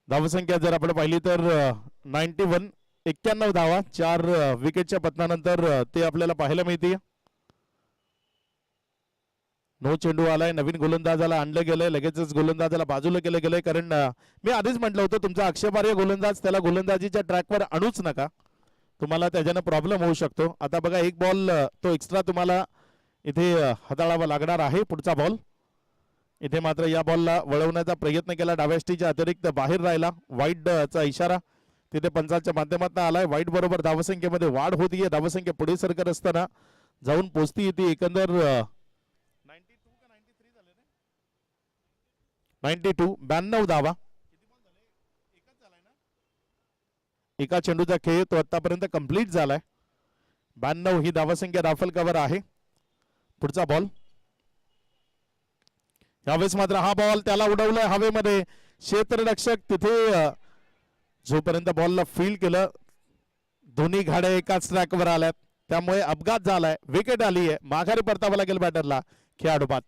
धावसंख्या जर आपण पाहिली तर 91, 91 धावा 4 विकेटच्या पतनानंतर ते आपल्याला पाहायला मिळते. नो चेंडू आलाय, नवीन गोलंदाजाला आणलं गेलंय, लगेचच गोलंदाजाला बाजूला केलं गेलंय, कारण मी आधीच म्हटलं होतं तुमचा आक्षेपार्ह गोलंदाज त्याला गोलंदाजीच्या ट्रॅकवर आणूच नका, तुम्हाला त्याच्यानं प्रॉब्लेम होऊ शकतो. आता बघा एक बॉल तो एक्स्ट्रा तुम्हाला इथे हाताळावा लागणार आहे. पुढचा बॉल इथे मात्र या बॉलला वळवण्याचा प्रयत्न केला, डाव्या स्टीच्या अतिरिक्त बाहेर राहिला, वाईड चा इशारा तिथे पंचाच्या माध्यमातून आलाय. वाईट बरोबर धावसंख्येमध्ये वाढ होतीये, धावसंख्या पुढे सरकत असताना जाऊन पोहोचती येते एकंदर 92 92 धावा. एका चेंडूचा खेळ तो आतापर्यंत कंप्लीट झालाय. 92 ही धावसंख्या राफेल कव्हर आहे. पुढचा बॉल यावेळेस मात्र हा बॉल त्याला उडवलाय हवेमध्ये, क्षेत्ररक्षक तिथे जोपर्यंत बॉलला फील्ड केलं दोन्ही घाड्या एकाच ट्रॅकवर आल्यात, त्यामुळे अपघात झालाय, विकेट आली आहे, माघारी परतावं लागेल बॅटरला खेळाडू बाद.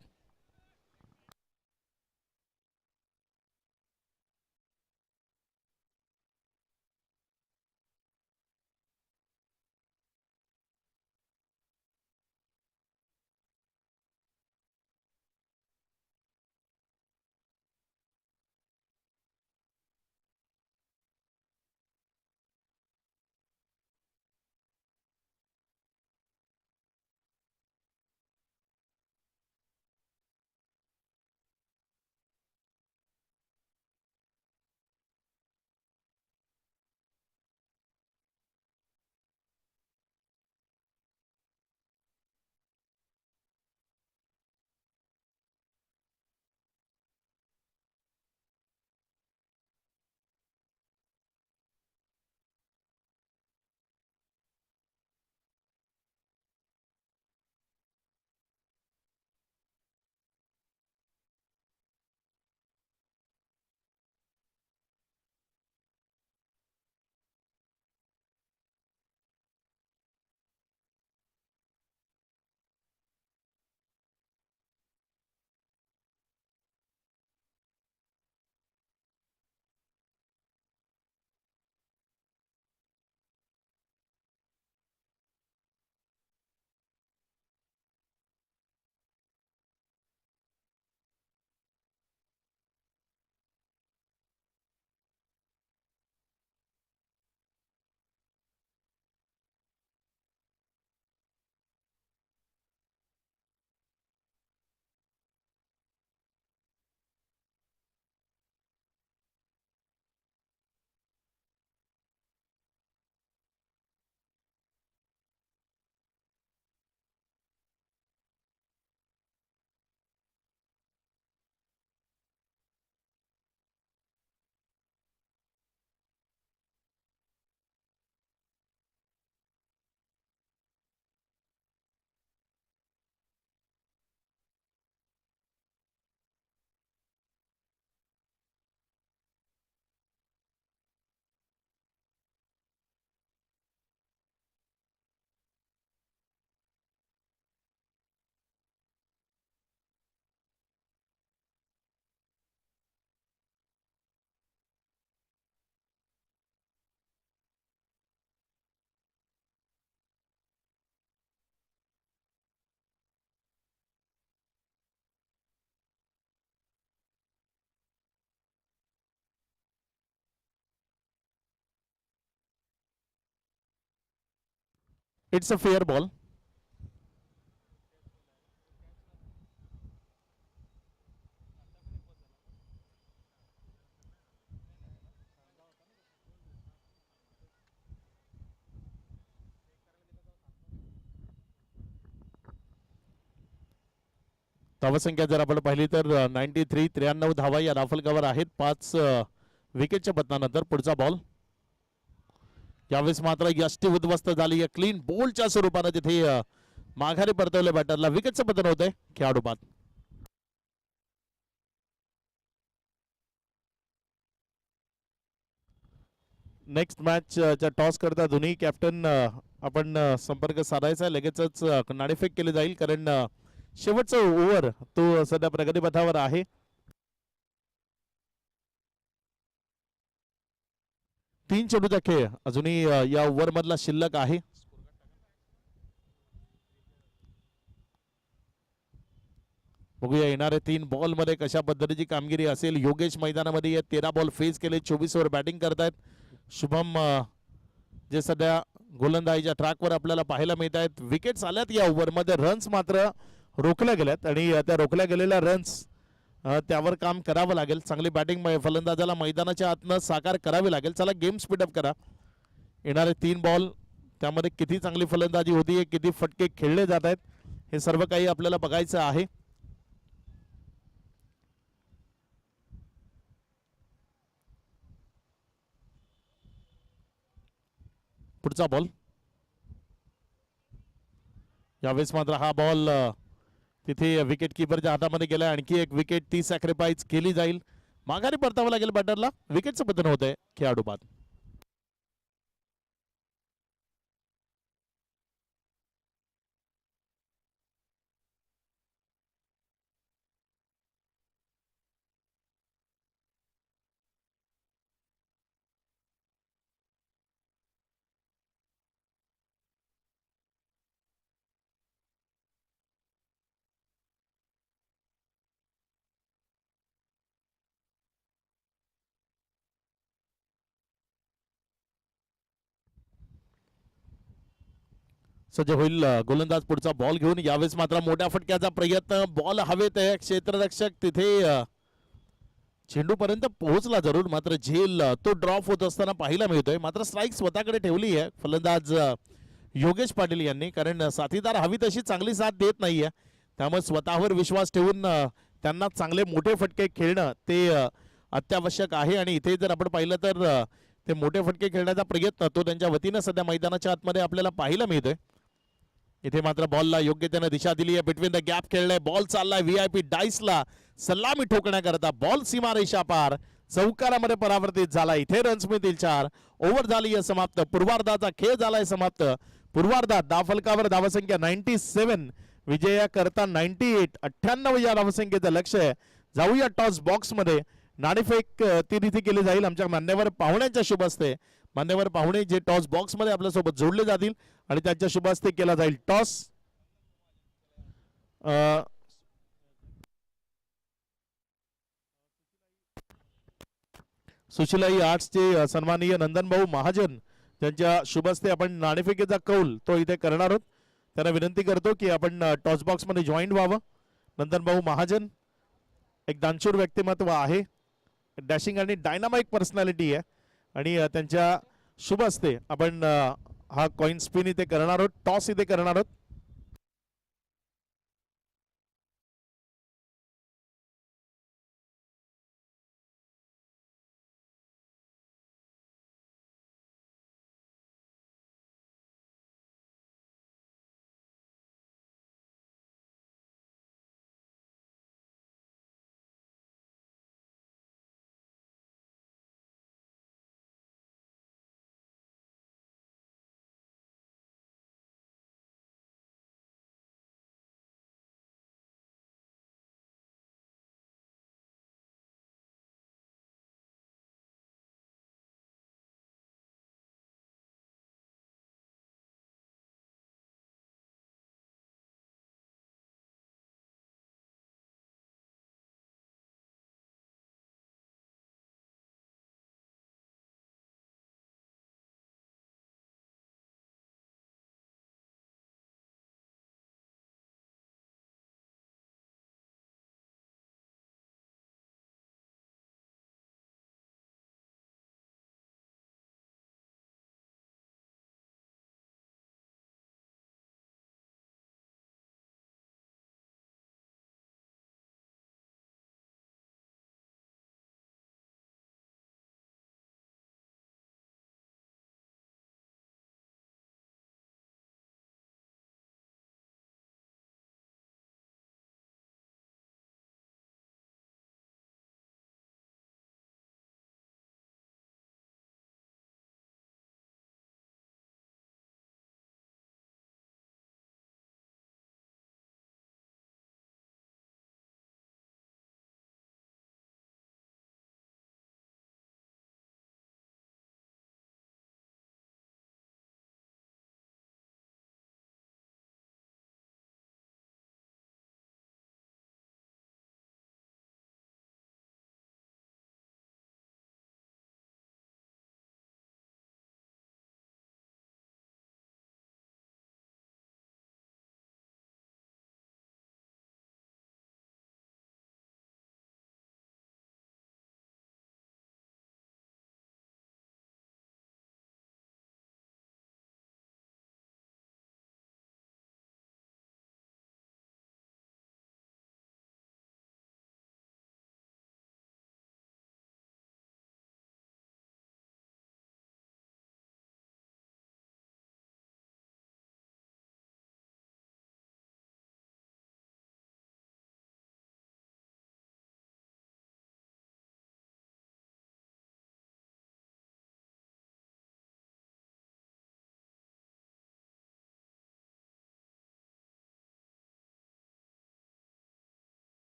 It's a fair ball. धावसंख्या जर आपण पाहिली तर 93 धावा या राफलकावर आहेत 5 विकेटच्या पतनानंतर. पुढचा बॉल यावेळेस मात्र यष्टी उद्ध्वस्त झाली. क्लीन बोलच्या स्वरूपाने तिथे माघारी परतवले बॅटरला. विकेटचं पतन होतंय खेळाडू बाद. नेक्स्ट मॅच च्या टॉस करता दोन्ही कॅप्टन आपण संपर्क साधायचा. लगेचच नाणेफेक केली जाईल कारण शेवटचा ओव्हर तो सध्या प्रगतीपथावर आहे. तीन चेंडूचा खेळ अजूनही या ओव्हर मधला शिल्लक आहे. बघूया येणाऱ्या 3 बॉल मध्ये कशा पद्धतीची कामगिरी असेल. योगेश मैदानामध्ये 13 बॉल फेस केले, 24 ओव्हर बॅटिंग करतायत. शुभम जे सध्या गोलंदाजीच्या ट्रॅकवर आपल्याला पाहायला मिळत आहेत. विकेट्स आल्यात या ओव्हरमध्ये, रन्स मात्र रोखल्या गेल्यात आणि त्या रोखल्या गेलेल्या रन्स त्यावर काम करावं लागेल. चांगली बॅटिंग फलंदाजाला मैदानाच्या आतनं साकार करावी लागेल. चला गेम स्पीडअप करा. येणारे 3 बॉल त्यामध्ये किती चांगली फलंदाजी होती, किती फटके खेळले जात आहेत, हे सर्व काही आपल्याला बघायचं आहे. पुढचा बॉल यावेळेस मात्र हा बॉल तिथे विकेट किपरच्या हातामध्ये गेला. आणखी एक विकेट ती सॅक्रिफाईस केली जाईल. माघारी परतावं लागेल बॅटरला. विकेटचं पतन होत आहे खेळाडू बाद. सज्ज होईल गोलंदाज पुढचा बॉल घेऊन. यावेळेस मात्र मोठ्या फटक्याचा प्रयत्न. बॉल हवेत आहे. क्षेत्ररक्षक तिथे चेंडू पर्यंत पोहोचला जरूर, मात्र झेल तो ड्रॉप होत असताना पाहायला मिळतोय. मात्र स्ट्राईक स्वतःकडे ठेवली आहे फलंदाज योगेश पाटील यांनी, कारण साथीदार हवी तशी चांगली साथ देत नाहीये. त्यामुळे स्वतःवर विश्वास ठेवून त्यांना चांगले मोठे फटके खेळणं ते अत्यावश्यक आहे. आणि इथे जर आपण पाहिलं तर ते मोठे फटके खेळण्याचा प्रयत्न तो त्यांच्या वतीनं सध्या मैदानाच्या आतमध्ये आपल्याला पाहायला मिळतोय. इथे मात्र बॉलला योग्य त्यानं दिशा दिली आहे. बिटवीन द गॅप खेळलाय. बॉल चाललाय व्हीआयपी डाईसला सलामी ठोकण्याकरता. बॉल सीमारेषा पार चौकारामध्ये परावर्तित झाला. इथे रन्स मिळतील 4. ओव्हर झाली आहे समाप्त. पूर्वार्धाचा खेळ झालाय समाप्त. पूर्वार्धात धावफलकावर धावसंख्या 97, विजया करता 98. 98 या धावसंख्येचं लक्ष आहे. जाऊया टॉस बॉक्स मध्ये. नाणेफेक ती तिथे केली जाईल आमच्या मान्यवर पाहुण्यांच्या शुभ हस्ते. मान्यवर पाहुणे जे टॉस बॉक्स मध्ये आपल्यासोबत जोडले जातील आणि त्यांच्या शुभ हस्ते केला जाईल टॉस. सुशिलाई आर्ट्सचे सन्माननीय नंदनभाऊ महाजन त्यांच्या शुभ हस्ते आपण नाणेफेकीचा कौल तो इथे करणार आहोत. त्यांना विनंती करतो की आपण टॉस बॉक्स मध्ये जॉईन व्हावं. नंदनभाऊ महाजन एक दानशूर व्यक्तिमत्व आहे, डॅशिंग आणि डायनामाइक पर्सनॅलिटी आहे आणि त्यांच्या शुभ हस्ते आपण हा कॉइन स्पिन इथे करणार आहोत. टॉस इथे करणार आहोत.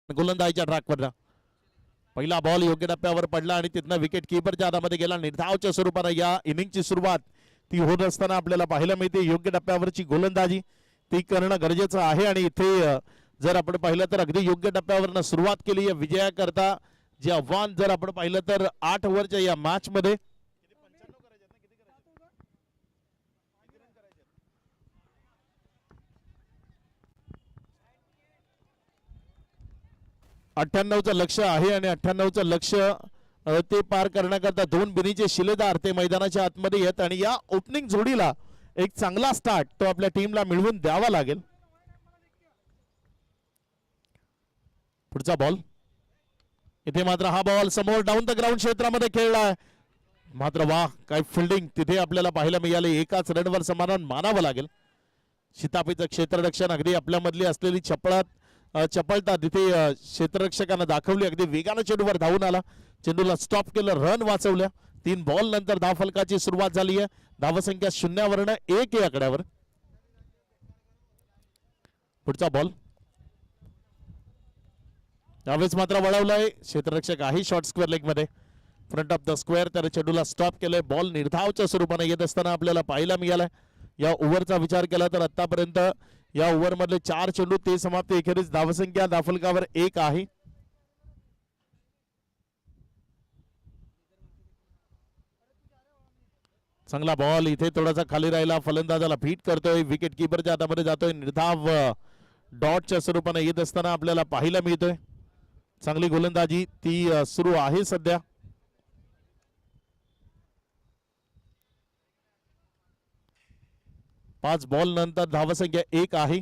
गोलंदाजीच्या ट्रॅकवर पहिला बॉल योग्य टप्प्यावर पडला आणि तिथनं विकेट किपरच्या हातामध्ये गेला. निर्धावच्या स्वरूपाने या इनिंगची सुरुवात ती होत असताना आपल्याला पाहायला मिळते. योग्य टप्प्यावरची गोलंदाजी ती करणं गरजेचं आहे आणि इथे जर आपण पाहिलं तर अगदी योग्य टप्प्यावरनं सुरुवात केली. या विजयाकरता जे आव्हान जर आपण पाहिलं तर 8 ओव्हरच्या या मॅच मध्ये 98चं लक्ष आहे आणि 98चं लक्ष ते पार करण्याकरता 2 बिनीचे शिलेदार ते मैदानाच्या आतमध्ये येत आणि या ओपनिंग जोडीला एक चांगला स्टार्ट तो आपल्या टीमला मिळवून द्यावा लागेल. पुढचा बॉल इथे मात्र हा बॉल समोर डाऊन द ग्राउंड क्षेत्रामध्ये खेळलाय. मात्र वाह काय फिल्डिंग तिथे आपल्याला पाहायला मिळाले. एकाच रनवर समाधान मानावं लागेल. शितापीचं क्षेत्ररक्षण अगदी आपल्या मधली असलेली चपळता तिथे क्षेत्ररक्षकांना दाखवली. अगदी वेगानं चेंडूवर धावून आला. चेंडूला स्टॉप केलं. रन वाचवल्या. 3 बॉल नंतर धावफलकाची सुरुवात झाली आहे. धावसंख्या 0वरनं 1 या आकड्यावर. पुढचा बॉल यावेळेस मात्र वळवलाय. क्षेत्ररक्षक आहे शॉर्ट स्क्वेअर लेग मध्ये फ्रंट ऑफ द स्क्वेअर. त्याने चेंडूला स्टॉप केलंय. बॉल निर्धावच्या स्वरूपाने येत असताना आपल्याला पाहायला मिळालाय. या ओव्हरचा विचार केला तर आतापर्यंत या ओव्हर मधले 4 चेंडू ते समाप्त. एखेरीज धावसंख्या धावफलकावर 1 आहे. चांगला बॉल इथे थोडासा खाली राहिला. फलंदाजाला फीट करतोय. विकेट किपरच्या हातामध्ये जातोय. निर्धाव डॉटच्या स्वरूपाने येत असताना आपल्याला पाहायला मिळतोय. चांगली गोलंदाजी ती सुरू आहे सध्या. पाच बॉल नंतर धावसंख्या 1 आहे.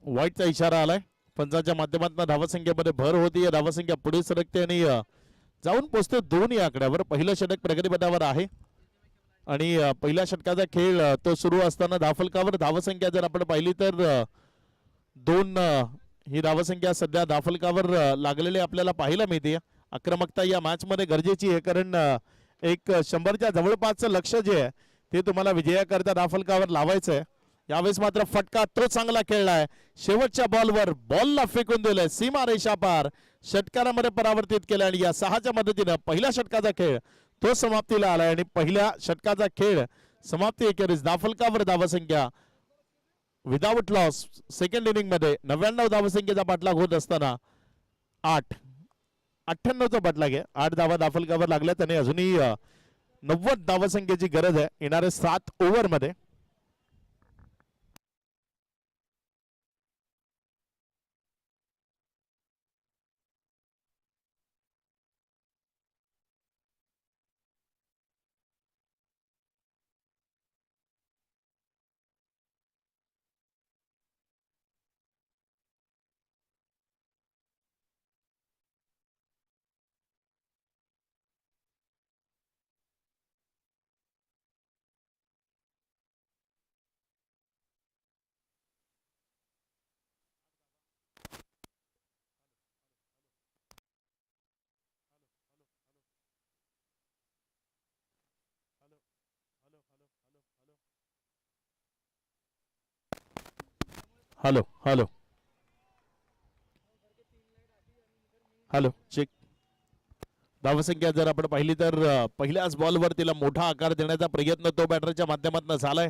वाईटचा इशारा आलाय. पंचाच्या माध्यमातून धावसंख्येमध्ये भर होती. धावसंख्या पुढे सरकते आणि जाऊन पोहोचते 2 या आकड्यावर. पहिलं षटक प्रगतीपथावर आहे आणि पहिल्या षटकाचा खेळ तो सुरू असताना धावफलकावर धावसंख्या जर आपण पाहिली तर 2 ही धावसंख्या सध्या धावफलकावर लागलेली आपल्याला पाहायला मिळते. आक्रमकता या मॅच मध्ये गरजेची आहे कारण एक 100च्या जवळपासचं लक्ष जे आहे ते तुम्हाला विजयाकरता धावफलकावर लावायचं आहे. यावेळेस मात्र फटका तो चांगला खेळलाय. शेवटच्या बॉलवर बॉलला फेकून दिलंय. सीमा रेषा पार षटकारामध्ये परावर्तित केलं आणि या 6च्या मदतीनं पहिल्या षटकाचा खेळ तो समाप्तीला आलाय आणि पहिल्या षटकाचा खेळ समाप्ती एखेरीस धावफलकावर धावसंख्या विदाउट लॉस सेकंड इनिंग मध्ये 99 धावसंख्येचा पाठलाग होत असताना 98चा पाठलाग आहे. 8 धावा धावफलकावर लागल्या. त्याने अजूनही 90 धावसंख्येची गरज आहे येणाऱ्या 7 ओव्हर मध्ये. Hello hello hello check. धावसंख्या जर आपण पाहिली तर पहिल्याच बॉलवर तिला मोठा आकार देण्याचा प्रयत्न तो बॅटरच्या माध्यमातून झालाय.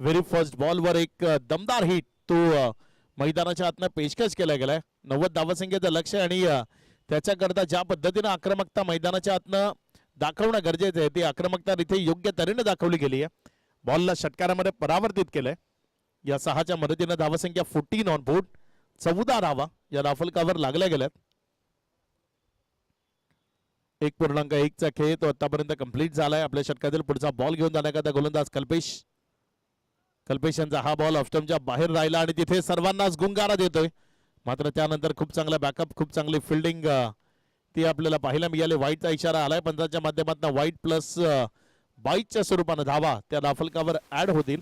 व्हेरी फर्स्ट बॉलवर एक दमदार हिट तो मैदानाच्या आतनं पेशकश केला गेलाय. 90 धावसंख्येचं लक्ष आणि त्याच्याकरता ज्या पद्धतीनं आक्रमकता मैदानाच्या आतनं दाखवणं गरजेचं आहे ती आक्रमकता इथे योग्य तऱ्हेने दाखवली गेली आहे. बॉलला षटकारामध्ये परावर्तित केलंय. या 6च्या मदतीनं धावसंख्या 14 ऑन बोर्ड. 14 धावा या धावफलकावर लागल्या गेल्यात. 1.1चा खेळ तो आतापर्यंत कंप्लीट झालाय. आपल्या षटकातील पुढचा बॉल घेऊन जाण्याकरता गोलंदाज कल्पेश यांचा हा बॉल ऑफस्टंपच्या बाहेर राहिला आणि तिथे सर्वांनाच गुंगारा देतोय. मात्र त्यानंतर खूप चांगला बॅकअप खूप चांगली फिल्डिंग ती आपल्याला पाहायला मिळाली. वाईटचा इशारा आलाय. पंचाच्या माध्यमातून वाईट प्लस 22च्या स्वरूपानं धावा त्या धावफलकावर ऍड होतील.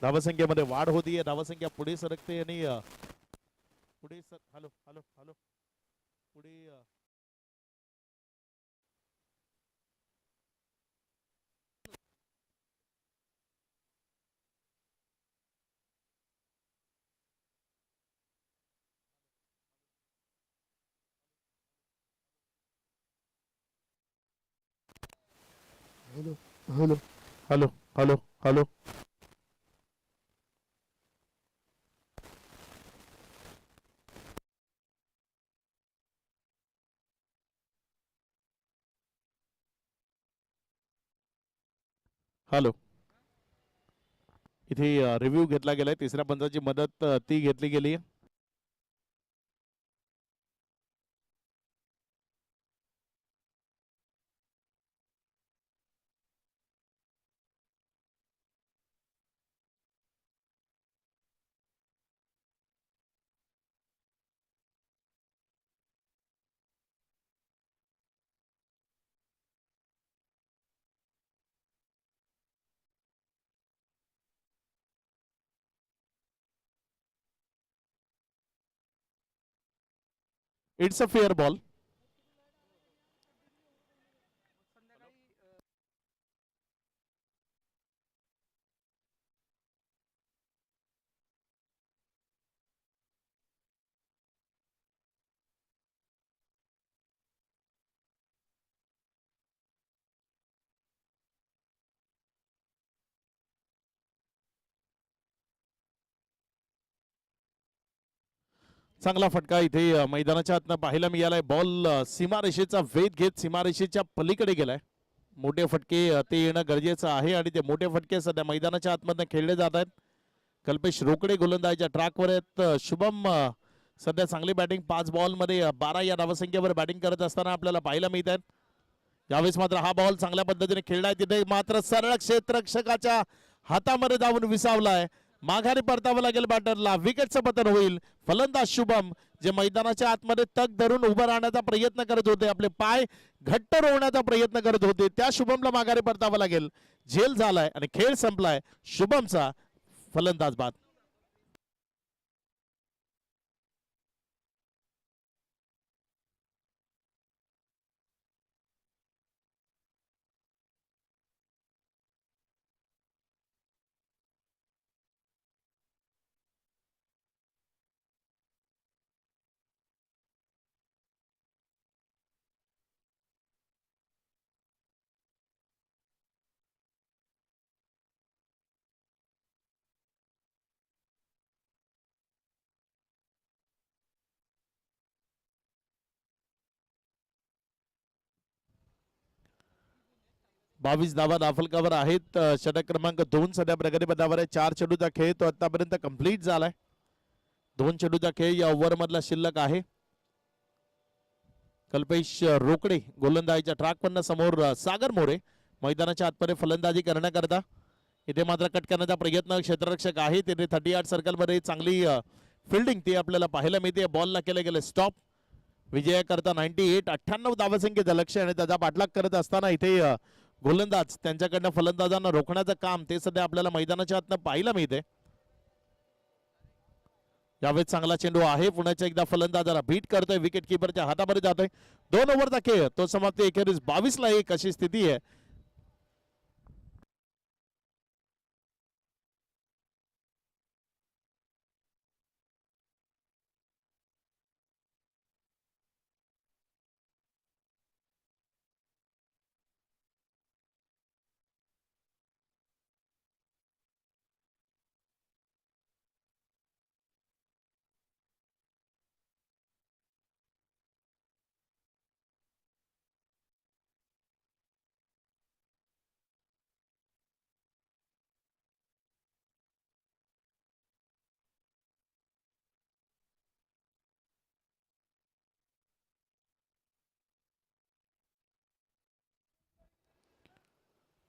धावसंख्येमध्ये वाढ होतीये, धावसंख्या पुढे सरकते आणि पुढे हॅलो हॅलो हॅलो पुढे hello hello hello hello hello hello इथे रिव्ह्यू घेतला गेलाय, तिसऱ्या पंचाची मदत ती घेतली गेली आहे. It's a fair ball. चांगला फटका इथे मैदानाच्या आतनं पाहायला मिळालाय. बॉल सीमारेषेचा वेध घेत सीमारेषेच्या पलीकडे गेलाय. मोठे फटके ते येणं गरजेचं आहे आणि ते मोठे फटके सध्या मैदानाच्या आतमधनं खेळले जात आहेत. कल्पेश रोकडे गोलंदाजीच्या ट्रॅकवर आहेत. शुभम सध्या चांगली बॅटिंग 5 बॉलमध्ये 12 या धावसंख्येवर बॅटिंग करत असताना आपल्याला पाहायला मिळत आहेत. यावेळेस मात्र हा बॉल चांगल्या पद्धतीने खेळलाय. तिथे मात्र सरळ क्षेत्ररक्षकाच्या हातामध्ये जाऊन विसावलाय. माघारी परतावं लागेल बॅटरला. विकेटचं पतन होईल. फलंदाज शुभम जे मैदानाच्या आतमध्ये तग धरून उभं राहण्याचा प्रयत्न करत होते, आपले पाय घट्ट रोवण्याचा प्रयत्न करत होते, त्या शुभमला माघारी परतावं लागेल. झेल झालाय आणि खेळ संपलाय. शुभमचा फलंदाज बाद. बावीस धावा दाफलकावर आहेत. षटक क्रमांक 2 सध्या प्रगतीपथावर आहे. 4 चेंडूचा खेळ तो आतापर्यंत कंप्लीट झालाय. 2 चेंडूचा खेळ या ओव्हर मधला शिल्लक आहे. कल्पेश रोकडे गोलंदाजीच्या ट्रॅकवरनं समोर सागर मोरे मैदानाच्या आतमध्ये फलंदाजी करण्याकरता. इथे मात्र कट करण्याचा प्रयत्न क्षेत्ररक्षक आहे. तिथे 38 सर्कलमध्ये चांगली फिल्डिंग ती आपल्याला पाहायला मिळते. बॉलला केले गेले स्टॉप. विजयाकरता 98 धावसंख्येचं लक्ष आणि त्याचा पाठलाग करत असताना इथे गोलंदाज त्यांच्याकडनं फलंदाजांना रोखण्याचं काम ते सध्या आपल्याला मैदानाच्या आतनं पाहायला मिळते. यावेळेस चांगला चेंडू आहे. पुण्याच्या एकदा फलंदाजाला बीट करतोय. विकेट किपरच्या हातामध्ये जातोय. 2 ओव्हरचा खेळ तो समाप्ती. अखेरीस 22-1 अशी स्थिती आहे.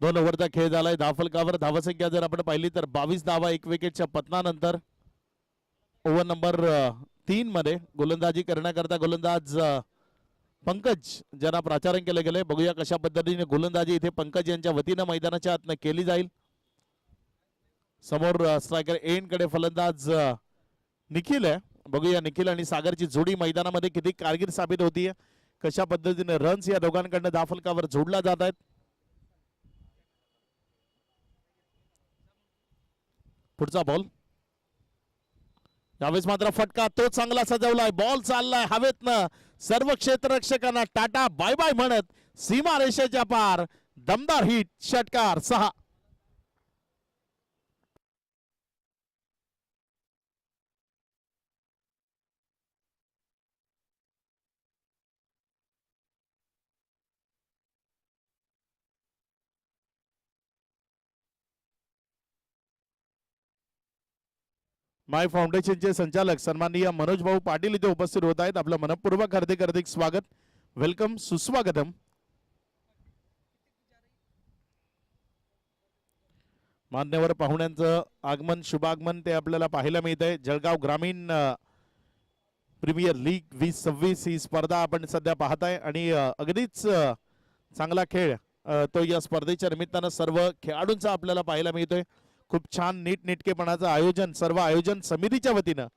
दोन ओव्हरचा खेळ झालाय. धावफलकावर धावसंख्या जर आपण पाहिली तर 22 धावा 1 विकेटच्या पतनानंतर. ओव्हर नंबर 3 मध्ये गोलंदाजी करण्याकरता गोलंदाज पंकज ज्यांना प्राचारण केले गेले. बघूया कशा पद्धतीने गोलंदाजी इथे पंकज यांच्या वतीनं मैदानाच्या आतनं केली जाईल. समोर स्ट्रायकर एंड कडे फलंदाज निखिल आहे. बघूया निखिल आणि सागरची जोडी मैदानामध्ये किती कारगिर साबित होतीये, कशा पद्धतीने रन्स या दोघांकडनं धाफलकावर जोडला जात आहेत. पुढचा बॉल यावेळेस मात्र फटका तो चांगला सजवलाय. बॉल चाललाय हवेतनं, सर्व क्षेत्ररक्षकांना टाटा बाय बाय म्हणत सीमा रेषेच्या पार दमदार हिट, षटकार 6. माय फाउंडेशनचे संचालक सन्माननीय मनोज भाऊ पाटील इथे उपस्थित होत आहेत. आपलं मनपूर्वक हार्दिक हार्दिक स्वागत, वेलकम, सुस्वागतम. मान्यवर पाहुण्यांचं आगमन, शुभागमन ते आपल्याला पाहायला मिळत आहे. जळगाव ग्रामीण प्रीमियर लीग 2026 ही स्पर्धा आपण सध्या पाहताय आणि अगदीच चांगला खेळ तो या स्पर्धेच्या निमित्तानं सर्व खेळाडूंचा आपल्याला पाहायला मिळतोय. खूप छान नीटनेटकेपणाचं आयोजन सर्व आयोजन समितीच्या वतीनं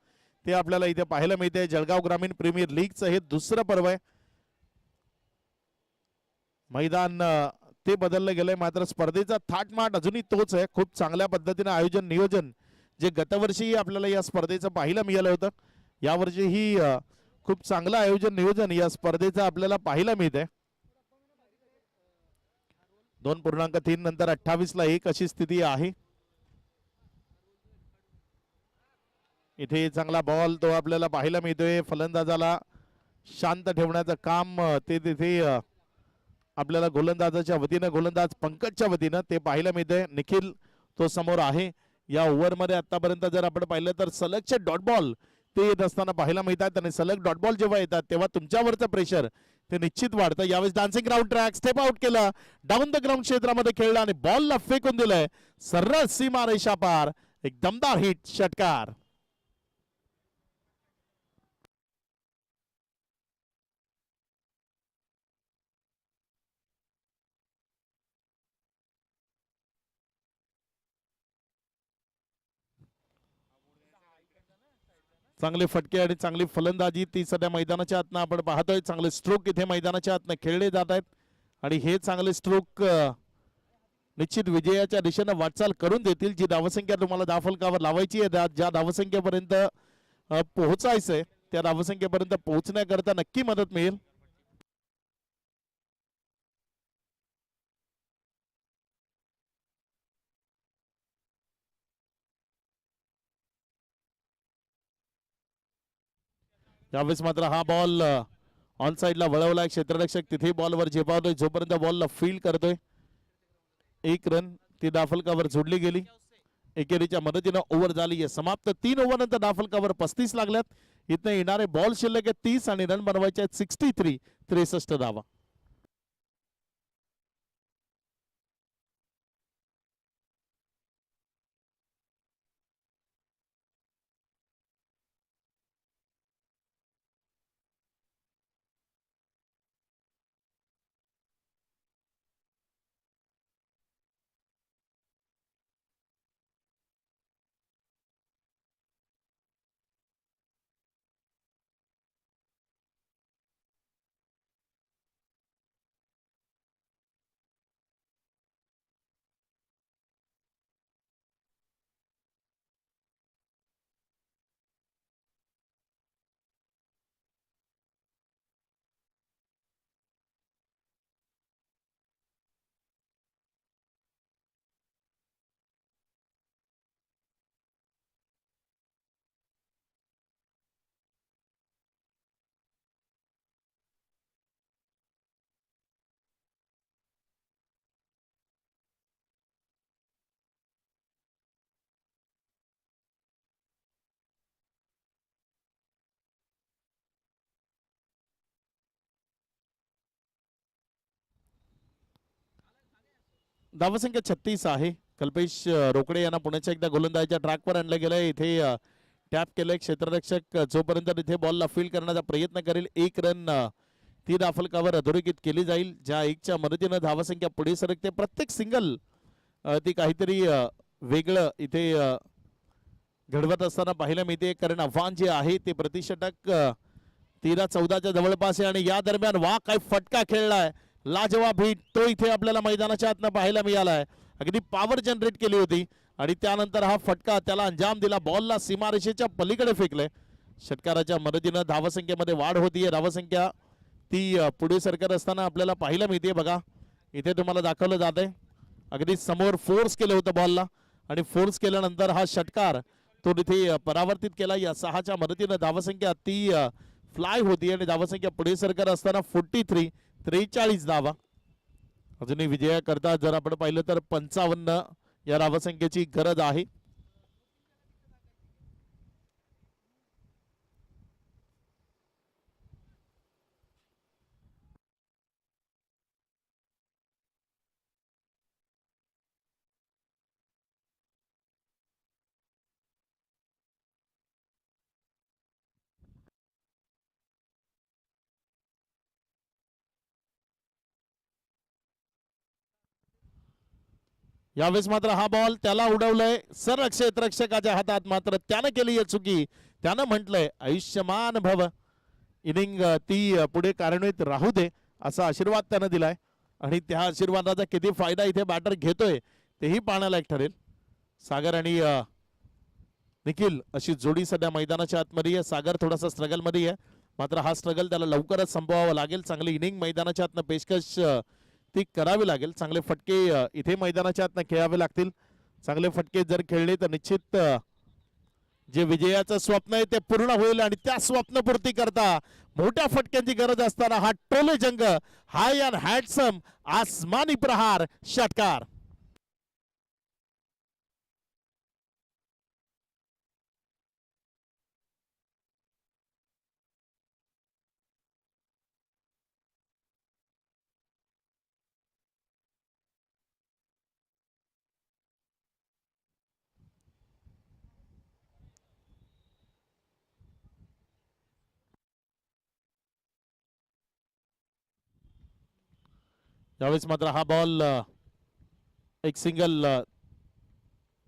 ते आपल्याला इथे पाहायला मिळते. जळगाव ग्रामीण प्रीमियर लीगचं हे दुसरं पर्व आहे. मैदान ते बदललं गेलंय, मात्र स्पर्धेचा थाटमाट अजूनही तोच आहे. खूप चांगल्या पद्धतीने आयोजन नियोजन जे गतवर्षी आपल्याला या स्पर्धेचं पाहायला मिळालं होतं, यावर्षीही खूप चांगलं आयोजन नियोजन या स्पर्धेचं आपल्याला पाहायला मिळतंय. 2.3 नंतर 28 ला 1 अशी स्थिती आहे. इथे चांगला बॉल तो आपल्याला पाहायला मिळतोय. फलंदाजाला शांत ठेवण्याचं काम ते तिथे आपल्याला गोलंदाजाच्या वतीनं, गोलंदाज पंकजच्या वतीनं ते पाहायला मिळतंय. निखिल तो समोर आहे. या ओव्हरमध्ये आतापर्यंत जर आपण पाहिलं तर सलगचे डॉट बॉल ते येत असताना पाहायला मिळतात आणि सलग डॉट बॉल जेव्हा येतात तेव्हा तुमच्यावरचं प्रेशर ते निश्चित वाढतं. यावेळेस dancing round track step out केलं, डाऊन द ग्राउंड क्षेत्रामध्ये खेळलं आणि बॉलला फेकून दिलंय सरळ सीमा रेषा पार. एक दमदार हिट, षटकार. चांगले फटके आणि चांगली फलंदाजी ती सध्या मैदानाच्या आतनं आपण पाहतोय. चांगले स्ट्रोक इथे मैदानाच्या आतनं खेळले जात आहेत आणि हे चांगले स्ट्रोक निश्चित विजयाच्या दिशेनं वाटचाल करून देतील. जी धावसंख्या तुम्हाला धावफलकावर लावायची आहे, ज्या धावसंख्येपर्यंत पोहोचायचंय त्या धावसंख्येपर्यंत पोहोचण्याकरता नक्की मदत मिळेल. यावेळेस मात्र हा बॉल ऑन साइडला वळवलाय. क्षेत्ररक्षक तिथे बॉलवर झेपावतोय. जोपर्यंत बॉलला फील्ड करतोय 1 रन ती धावफलकावर जोडली गेली. एकेरीच्या मदतीनं ओव्हर झाली आहे समाप्त. 3 ओव्हर नंतर धावफलकावर 35 लागल्यात. इथं येणारे बॉल शिल्लक आहे 30 आणि रन बनवायचे आहेत 63 धावा. धावसंख्या 36 आहे. कल्पेश रोकडे यांना पुण्याच्या एकदा गोलंदाजीच्या ट्रॅकवर आणलं गेलंय. इथे टॅप केलंय. क्षेत्ररक्षक जोपर्यंत इथे बॉलला फील्ड करण्याचा प्रयत्न करेल 1 रन ती धावफलकावर अधोरेखित केली जाईल. ज्या 1च्या मदतीनं धावसंख्या पुढे सरकते. प्रत्येक सिंगल ती काहीतरी वेगळं इथे घडवत असताना पाहायला मिळते, कारण आव्हान जे आहे ते प्रतिषटक 13-14च्या जवळपास आहे आणि या दरम्यान वा काय फटका खेळलाय लाजवाब हिट तो इथे आपल्याला मैदानाच्या आतनं पाहायला मिळालाय. अगदी पॉवर जनरेट केली होती आणि त्यानंतर हा फटका त्याला अंजाम दिला. बॉलला सीमारेषेच्या पलीकडे फेकले. षटकाराच्या मदतीनं धावसंख्येमध्ये वाढ होतीये. धावसंख्या ती पुढे सरकत असताना आपल्याला पाहायला मिळते. बघा इथे तुम्हाला दाखवलं जात आहे, अगदी समोर फोर्स केलं होतं बॉलला आणि फोर्स केल्यानंतर हा षटकार तो तिथे परावर्तित केला. या 6च्या मदतीनं धावसंख्या ती फ्लाय होती आणि धावसंख्या पुढे सरकत असताना 43 धावा. अजूनही विजयाकरता जर आपण पाहिलं तर 55 या धावसंख्येची गरज आहे. यावेळेस मात्र हा बॉल त्याला उडवलंय सरळ क्षेत्ररक्षकाच्या हातात, मात्र त्यानं केली आहे चुकी. त्यानं म्हटलंय आयुष्यमान भव, इनिंग ती पुढे कार्यान्वित राहू दे असा आशीर्वाद त्यानं दिलाय आणि त्या आशीर्वादाचा किती फायदा इथे बॅटर घेतोय तेही पाहण्यालायक ठरेल. सागर आणि निखिल अशी जोडी सध्या मैदानाच्या आतमध्ये आहे. सागर थोडासा स्ट्रगल मध्ये आहे, मात्र हा स्ट्रगल त्याला लवकरच संपवावा लागेल. चांगली इनिंग मैदानाच्या आतनं पेशकश ती करावी लागेल. चांगले फटके इथे मैदानाच्या आतनं खेळावे लागतील. चांगले फटके जर खेळले तर निश्चित जे विजयाचं स्वप्न आहे ते पूर्ण होईल आणि त्या स्वप्नपूर्ती करता मोठ्या फटक्यांची गरज असताना हा टोले जंग, हाय अँड हँडसम आसमानी प्रहार षटकार. यावेळेस मात्र हा बॉल एक सिंगल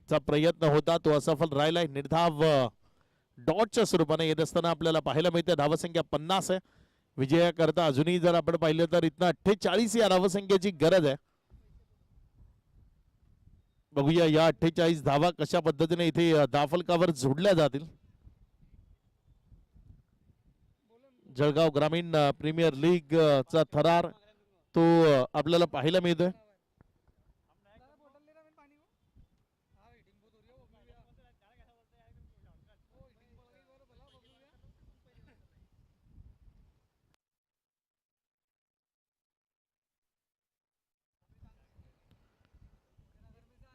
चा प्रयत्न होता, तो असफल राहिलाय. निर्धाव डॉटच्या स्वरूपाने येत असताना आपल्याला पाहायला मिळते. धावसंख्या 50 आहे. विजयाकरता अजूनही जर आपण पाहिलं तर इथं 48 या धावसंख्येची गरज आहे. बघूया या 48 धावा कशा पद्धतीने इथे धावफलकावर जोडल्या जातील. जळगाव ग्रामीण प्रीमियर लीग चा थरार तो आपल्याला पाहायला मिळतोय.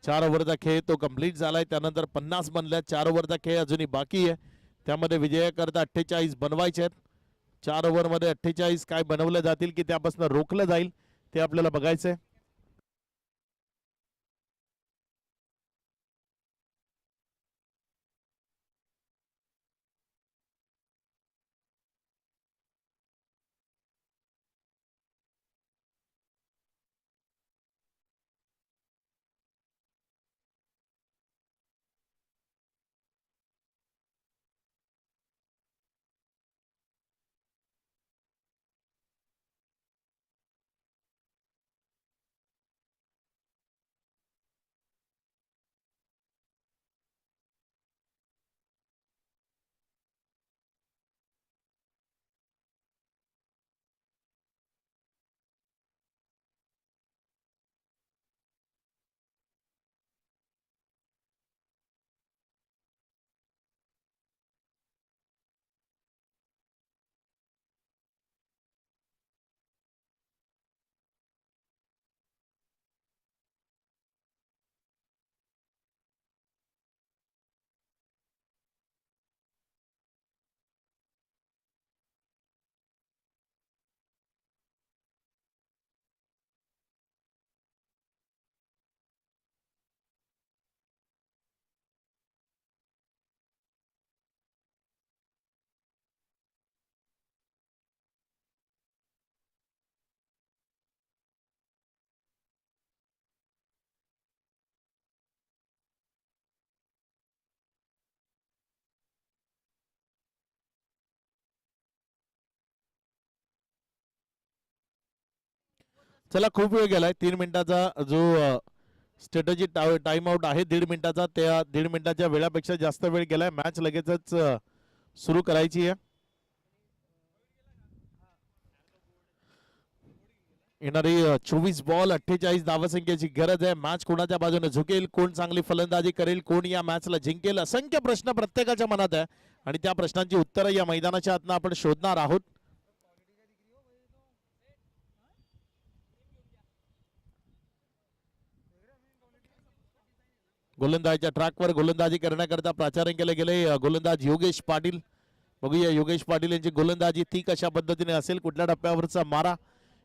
4 ओव्हरचा खेळ तो कंप्लीट झालाय. त्यानंतर 50 बनल्या. 4 ओव्हरचा खेळ अजूनही बाकी आहे. त्यामध्ये विजयाकरता 48 बनवायचे आहेत. 4 ओव्हरमध्ये 48 काय बनवले जातील की त्यापासून रोखलं जाईल ते आपल्याला बघायचंय. चला खूप वेळ गेलाय. 3 मिनिटाचा जो स्ट्रॅटेजी टाइम आउट आहे 1.5 मिनिटाचा, त्या 1.5 मिनिटाच्या वेळापेक्षा जास्त वेळ गेलाय. मॅच लगेचच सुरू करायची आहे. येणारी 24 बॉल 48 धावसंख्येची गरज आहे. मॅच कोणाच्या बाजूने झुकेल, कोण चांगली फलंदाजी करेल, कोण या मॅचला जिंकेल, असंख्य प्रश्न प्रत्येकाच्या मनात आहे आणि त्या प्रश्नांची उत्तरं या मैदानाच्या आतनं आपण शोधणार आहोत. गोलंदाजीच्या ट्रॅकवर गोलंदाजी करण्याकरता प्राचार्य केले गेले गोलंदाज योगेश पाटील. बघूया योगेश पाटील यांची गोलंदाजी ती कशा पद्धतीने असेल, कुठल्या टप्प्यावरचा मारा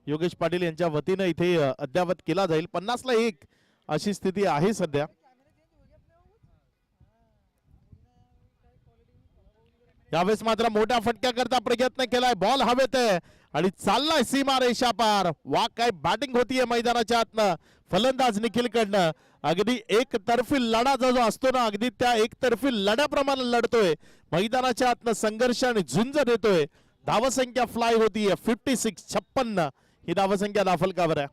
योगेश पाटील यांच्या वतीने इथे अद्यावत केला जाईल. 50ला 1 अशी स्थिती आहे सध्या. यावेळेस मात्र मोठ्या फटक्याकरता प्रयत्न केलाय. बॉल हवेत आहे आणि चाललाय सीमा रेषा पार. वा काय बॅटिंग होतीये मैदानाच्या आतनं फलंदाज निखिलकडनं. अगदी एकतर्फी लढा जो असतो ना, अगदी त्या एकतर्फी लढ्याप्रमाणे लढतोय मैदानाच्या आतनं, संघर्ष आणि झुंज देतोय. धावसंख्या फ्लाय होतीये 56 56 ही धावसंख्या दाफलकावर आहे.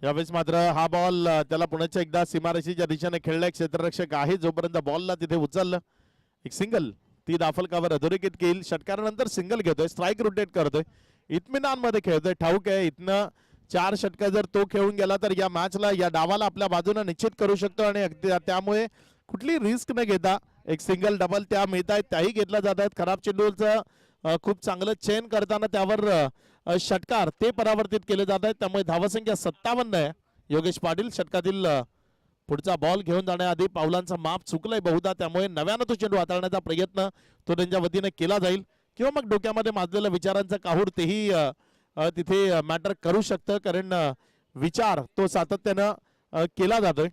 यावेळेस मात्र हा बॉल त्याला पुण्याच्या एकदा सीमारेषेच्या दिशेने खेळलाय. क्षेत्ररक्षक आहे जोपर्यंत बॉलला तिथे उचललं एक सिंगल ती दाफलकावर अधोरेखित केली. षटकारानंतर सिंगल घेतोय, स्ट्राईक रोटेट करतोय, इत्मिनान मध्ये खेळतोय. ठाऊक आहे इथनं 4 षटक जर तो खेळून गेला तर या मॅचला या डावाला आपल्या बाजूने निश्चित करू शकतो आणि त्यामुळे कुठली रिस्क न घेता एक सिंगल डबल त्या मिळत आहेत, त्याही घेतल्या जात आहेत. खराब चेंडूचं खूप चांगलं चेन करताना त्यावर षटकार ते परावर्तित केले जात आहेत. त्यामुळे धावसंख्या 57 आहे. योगेश पाटील षटकातील पुढचा बॉल घेऊन जाण्याआधी पावलांचं माप चुकलंय बहुधा, त्यामुळे नव्यानं तो चेंडू हाताळण्याचा प्रयत्न तो त्यांच्या वतीने केला जाईल किंवा मग डोक्यामध्ये माजलेल्या विचारांचा काहूर तेही तिथे मॅटर करू शकतं, कारण विचार तो सातत्यानं केला जातोय.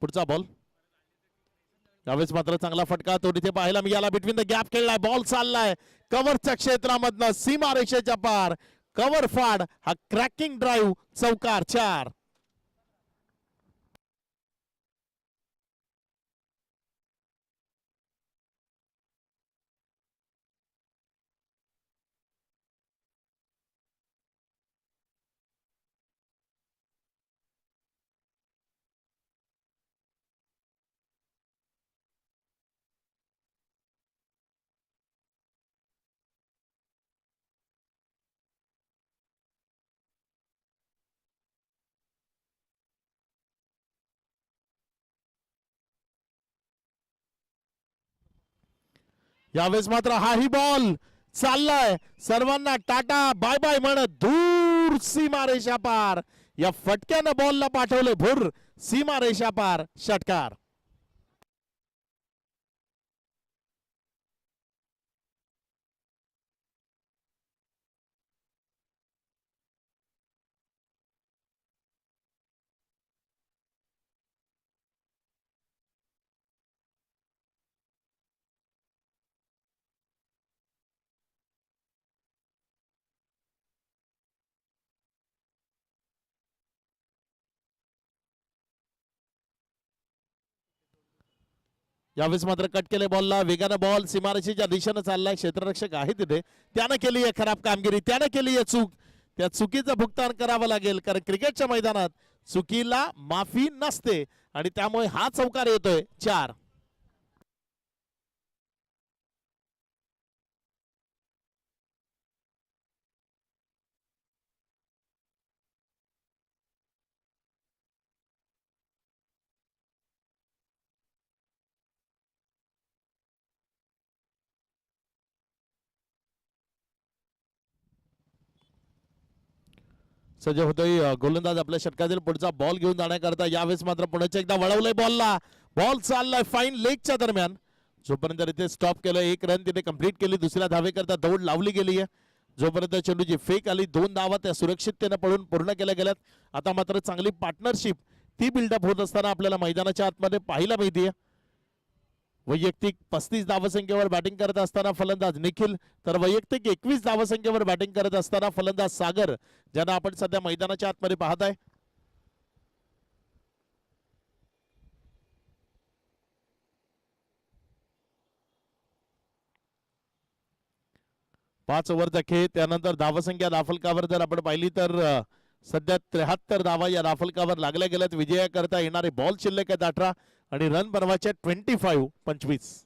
पुढचा बॉल यावेळेस मात्र चांगला फटका तो तिथे पाहायला मिळाला. बिटवीन द गॅप खेळलाय, बॉल चाललाय कव्हरच्या क्षेत्रामधनं सीमा रेषेच्या पार. कव्हर फाड हा क्रॅकिंग ड्राईव्ह, चौकार 4. यावेळेस मात्र हाही बॉल चाललाय, सर्वांना टाटा बाय बाय म्हणत दूर सीमा रेषा पार. या फटक्यानं बॉलला पाठवले भुर सीमा रेषा पार, षटकार. यावेळेस मात्र कट केले बॉलला, वेगानं बॉल सीमारेषेच्या दिशेनं चाललाय. क्षेत्ररक्षक आहे तिथे, त्यानं केली आहे खराब कामगिरी, त्यानं केली आहे चूक. त्या चुकीचं भुगतान करावं लागेल, कारण क्रिकेटच्या मैदानात चुकीला माफी नसते आणि त्यामुळे हा चौकार येतोय 4. सज्ज होतोय गोलंदाज आपल्या षटकातील पुढचा बॉल घेऊन जाण्याकरता. यावेळेस मात्र पुण्याच्या एकदा वळवलंय बॉलला, बॉल चाललाय फाईन लेगच्या दरम्यान. जोपर्यंत तिथे स्टॉप केलं, 1 रन तिथे कंप्लीट केली, दुसऱ्या धावेकरता दौड लावली गेली आहे. जोपर्यंत चेंडूची फेक आली, 2 धावा त्या सुरक्षिततेने पडून पूर्ण केल्या गेल्यात. आता मात्र चांगली पार्टनरशिप ती बिल्डअप होत असताना आपल्याला मैदानाच्या आतमध्ये पाहायला मिळते. वैयक्तिक 35 धावसंख्येवर बॅटिंग करत असताना फलंदाज निखिल, तर वैयक्तिक 21 धावसंख्येवर बॅटिंग करत असताना फलंदाज सागर, ज्यांना आपण सध्या मैदानाच्या आतमध्ये पाहताय. पाच ओव्हरचा खेळ, त्यानंतर धावसंख्या धाफलकावर जर आपण पाहिली तर सध्या 73 धावा या धाफलकावर लागल्या गेल्यात. विजया करता येणारे बॉल शिल्लक आहेत 18 आणि रन बनवायचे 25.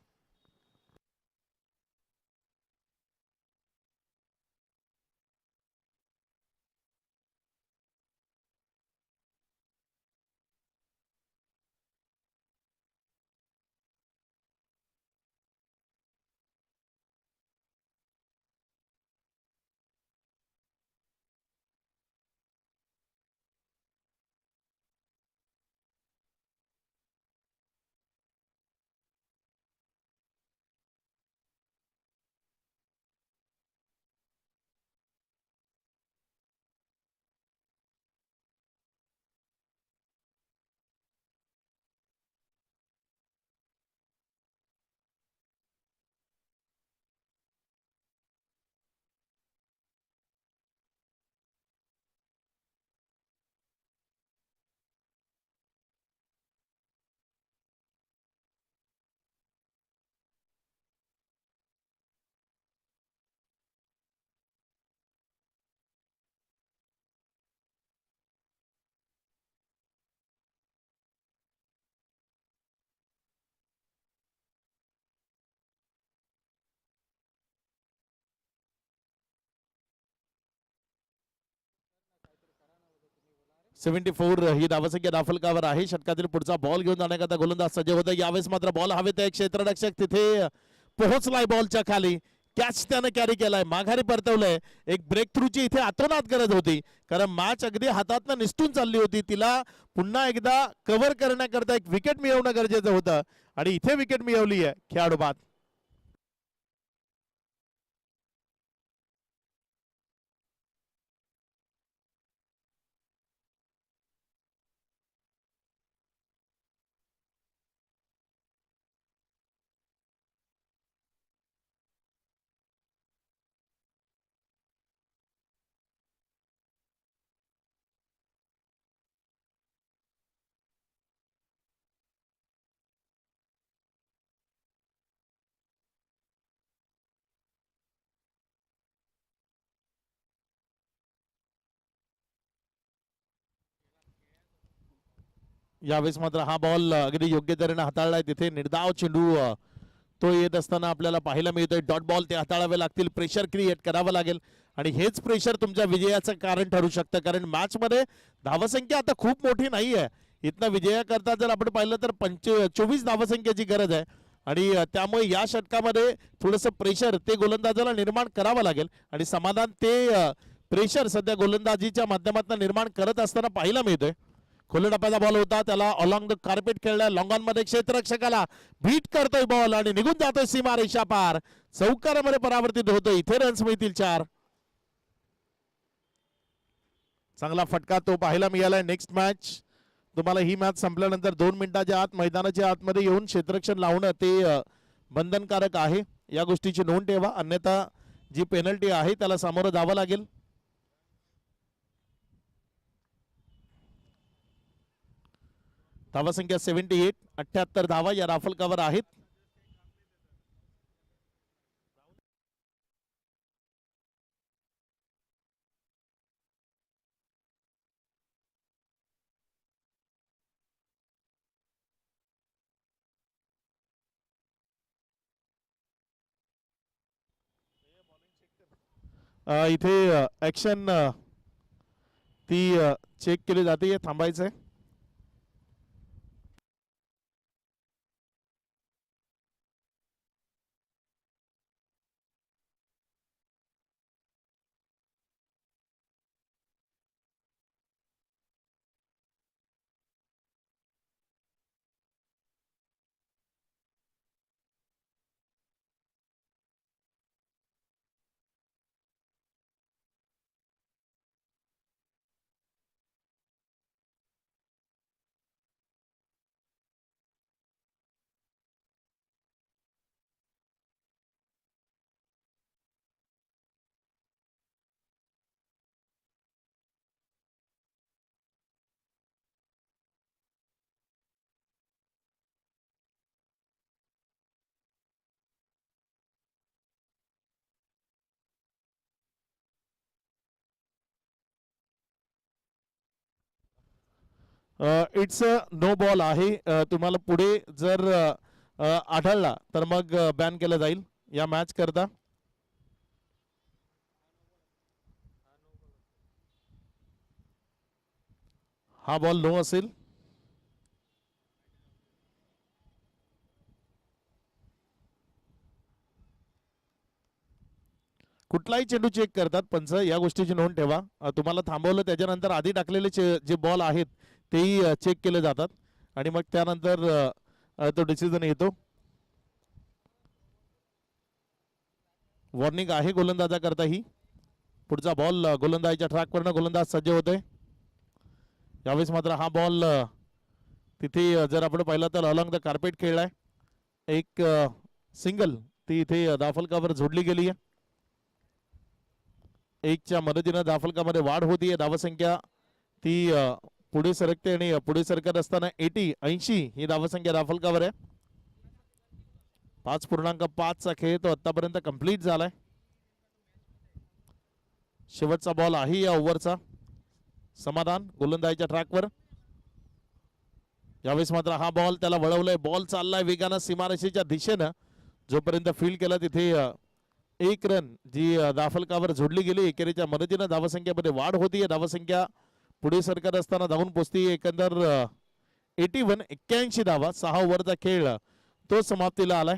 74 ही धावसंख्या दाफलकावर आहे. षटकातील पुढचा बॉल घेऊन जाण्याकरता गोलंदाज सज्ज होता. यावेळेस मात्र बॉल हवेत आहे. क्षेत्ररक्षक तिथे पोहोचलाय बॉलच्या खाली. कॅच त्यानं कॅरी केलाय, माघारी परतवलंय. एक ब्रेक थ्रूची इथे आतोनात गरज होती, कारण मॅच अगदी हातातनं निसटून चालली होती. तिला पुन्हा एकदा कव्हर करण्याकरता एक विकेट मिळवणं गरजेचं होतं आणि इथे विकेट मिळवली आहे खेळाडू बाद. यावेळेस मात्र हा बॉल अगदी योग्य तऱ्हेने हाताळलाय. तिथे निर्धाव चेंडू तो येत असताना आपल्याला पाहायला मिळतोय. डॉट बॉल ते हाताळावे लागतील, प्रेशर क्रिएट करावं लागेल आणि हेच प्रेशर तुमच्या विजयाचं कारण ठरू शकतं, कारण मॅच मध्ये धावसंख्या आता खूप मोठी नाही आहे. इथनं विजयाकरता जर आपण पाहिलं तर 24 धावसंख्येची गरज आहे आणि त्यामुळे या षटकामध्ये थोडंसं प्रेशर ते गोलंदाजाला निर्माण करावं लागेल आणि समाधान ते प्रेशर सध्या गोलंदाजीच्या माध्यमातून निर्माण करत असताना पाहायला मिळतोय. खुल्या टप्प्याचा बॉल होता, त्याला अलॉंग द कार्पेट खेळलाय. लॉंगॉन मध्ये क्षेत्ररक्षकाला बीट करतोय बॉल आणि निघून जातोय सीमा रेषा पार. चौकारामध्ये परावर्तित होतोय. इथे रन्स मिळतील 4. चांगला फटका तो पाहायला मिळालाय. नेक्स्ट मॅच तुम्हाला ही मॅच संपल्यानंतर 2 मिनिटाच्या आत मैदानाच्या आतमध्ये येऊन क्षेत्ररक्षण लावणं ते बंधनकारक आहे. या गोष्टीची नोंद ठेवा, अन्यथा जी पेनल्टी आहे त्याला सामोरं जावं लागेल. धावसंख्या 78, 78 धावा या राफलकावर आहेत. इथे ऍक्शन ती चेक केली जाते, थांबायचंय. इट्स नो बॉल आहे. तुम्हाला पुढे जर आढळला तर मग बॅन केलं जाईल या मॅच करता. हा बॉल नो असेल. कुठलाही चेंडू चेक करतात पंच, या गोष्टीची नोंद ठेवा. तुम्हाला थांबवलं त्याच्यानंतर आधी टाकलेले जे बॉल आहेत तेही चेक केले जातात आणि मग त्यानंतर तो डिसिजन येतो. वॉर्निंग आहे गोलंदाजा करता ही. पुढचा बॉल गोलंदाजीच्या ट्रॅकवरनं गोलंदाज सज्ज होतोय. यावेळेस मात्र हा बॉल तिथे जर आपण पाहिलं तर अलॉंग द कार्पेट खेळलाय. एक सिंगल ती इथे धावफलकावर जोडली गेली आहे. एकच्या मदतीनं धावफलकामध्ये वाढ होतीये. धावसंख्या ती पुढे सरकते आणि पुढे सरकत असताना 80 ही धावसंख्या धावफलकावर आहे. 5.5 चा खेळ तो आतापर्यंत कंप्लीट झालाय. शेवटचा बॉल आहे या ओव्हरचा. समाधान गोलंदाजीच्या ट्रॅकवर. यावेळेस मात्र हा बॉल त्याला वळवलाय. बॉल चाललाय वेगानं सीमारेषेच्या दिशेनं. जोपर्यंत फील्ड केला तिथे एक रन जी धावफलकावर जोडली गेली. एकेरीच्या मदतीनं धावसंख्येमध्ये वाढ होतीये. धावसंख्या पुढे सरकत असताना धावून पोचती. एकंदर 81 धावा. 6 ओव्हरचा खेळ तो समाप्तीला आलाय.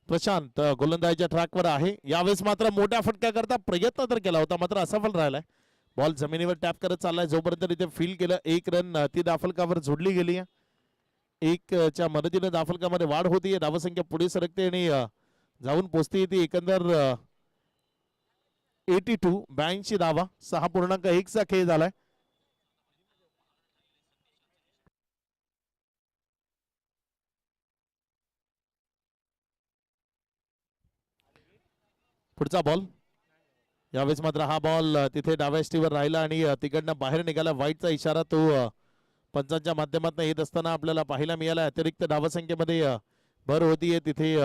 प्रशांत गोलंदाजीच्या ट्रॅकवर आहे. यावेळेस मात्र मोठ्या फटक्याकरता प्रयत्न तर केला होता मात्र असफल राहिलाय. बॉल जमिनीवर टॅप करत चाललाय. जोपर्यंत तिथे फील केलं एक रन ती धावफलकावर जोडली गेली आहे. एकच्या मदतीने धावफलकामध्ये वाढ होतीये. धावसंख्या पुढे सरकते आणि जाऊन पोचते ती एकंदर 82 धावा. 6.1 चा खेळ झालाय. पुढचा बॉल. यावेळेस मात्र हा बॉल तिथे डाव्या स्टीवर राहिला आणि तिकडनं बाहेर निघाला. वाईटचा इशारा तो पंचांच्या माध्यमातून येत असताना आपल्याला पाहायला मिळाला. अतिरिक्त धावसंख्येमध्ये भर होतीये. तिथे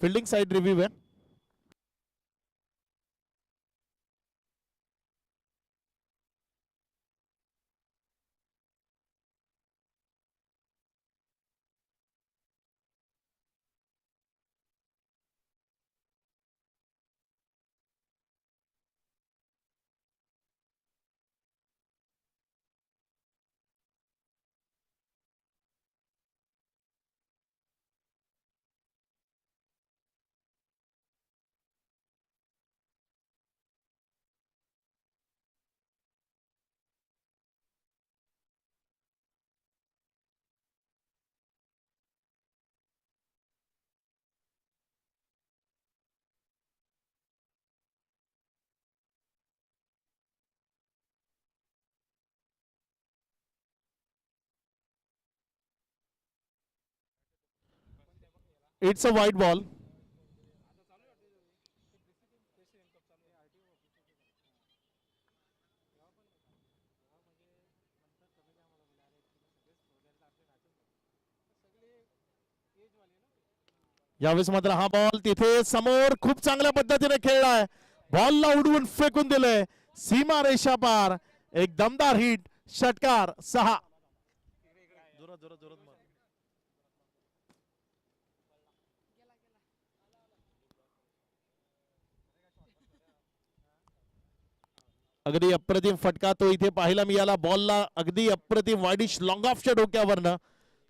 फिल्डिंग साइड रिव्ह्यू आहे. इट्स अ वाईट बॉल. यावेळेस मात्र हा बॉल तिथे समोर खूप चांगल्या पद्धतीने खेळलाय, बॉलला उडवून फेकून दिलंय सीमा रेषा पार, एक दमदार हिट, षटकार 6. अगदी अप्रतिम फटका तो इथे पाहायला मिळाला, बॉलला अगदी अप्रतिम वाईडिश लॉंग ऑफच्या डोक्यावरनं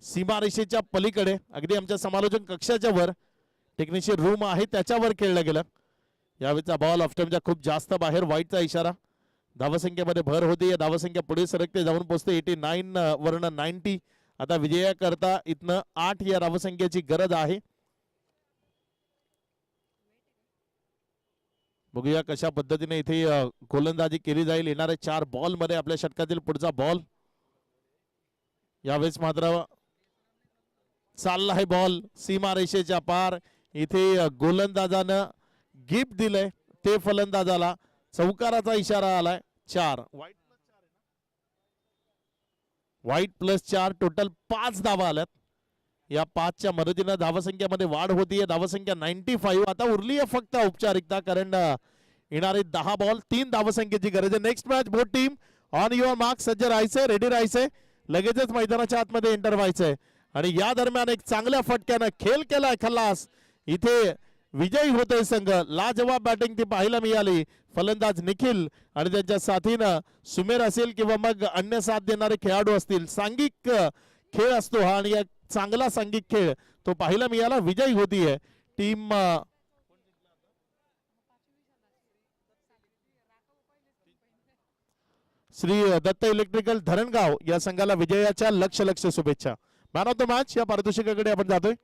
सीमारेषेच्या पलीकडे, अगदी आमच्या समालोचन कक्षाच्या वर टेक्निशियन रूम आहे त्याच्यावर खेळलं गेलं. यावेळीचा बॉल ऑफस्टमच्या खूप जास्त बाहेर, वाईटचा इशारा. धावसंख्येमध्ये भर होती, या धावसंख्या पुढे सरकते जाऊन पोहोचते 89 वर्ण 90. आता विजयाकरता इथनं 8 या धावसंख्येची गरज आहे. बघूया कशा पद्धतीने इथे गोलंदाजी केली जाईल. येणाऱ्या 4 बॉल मध्ये आपल्या षटकातील पुढचा बॉल. यावेळेस मात्र चालला आहे बॉल सीमा रेषेच्या पार. इथे गोलंदाजानं गिफ्ट दिलंय ते फलंदाजाला, चौकाराचा इशारा आलाय. 4 वाईट प्लस 4 टोटल 5 धावा आल्यात. या 5च्या मदतीनं धावसंख्येमध्ये वाढ होतीये, धावसंख्या 95. आता उरली आहे फक्त औपचारिकता, कारण येणारे 10 बॉल 3 धावसंख्येची गरज आहे. Next match both team on your mark, सज्ज राहायचंय, रेडी राहायचंय, लगेचच मैदानाच्या आतमध्ये एंटर व्हायचंय. आणि या दरम्यान एक चांगल्या फटक्यानं खेळ केलाय खल्लास. इथे विजयी होतोय संघ. लाजवाब बॅटिंग ती पाहायला मिळाली. फलंदाज निखिल आणि त्यांच्या साथीनं सुमेर असेल किंवा मग अन्य साथ देणारे खेळाडू असतील. सांघिक खेळ असतो हा, आणि एक चांगला सांघिक खेळ तो पाहायला मिळाला. विजयी होतीये टीम श्री दत्त इलेक्ट्रिकल धरणगाव या संघाला विजयाच्या लक्ष शुभेच्छा. मॅन ऑफ द मॅच या पारितोषिकाकडे आपण जातोय.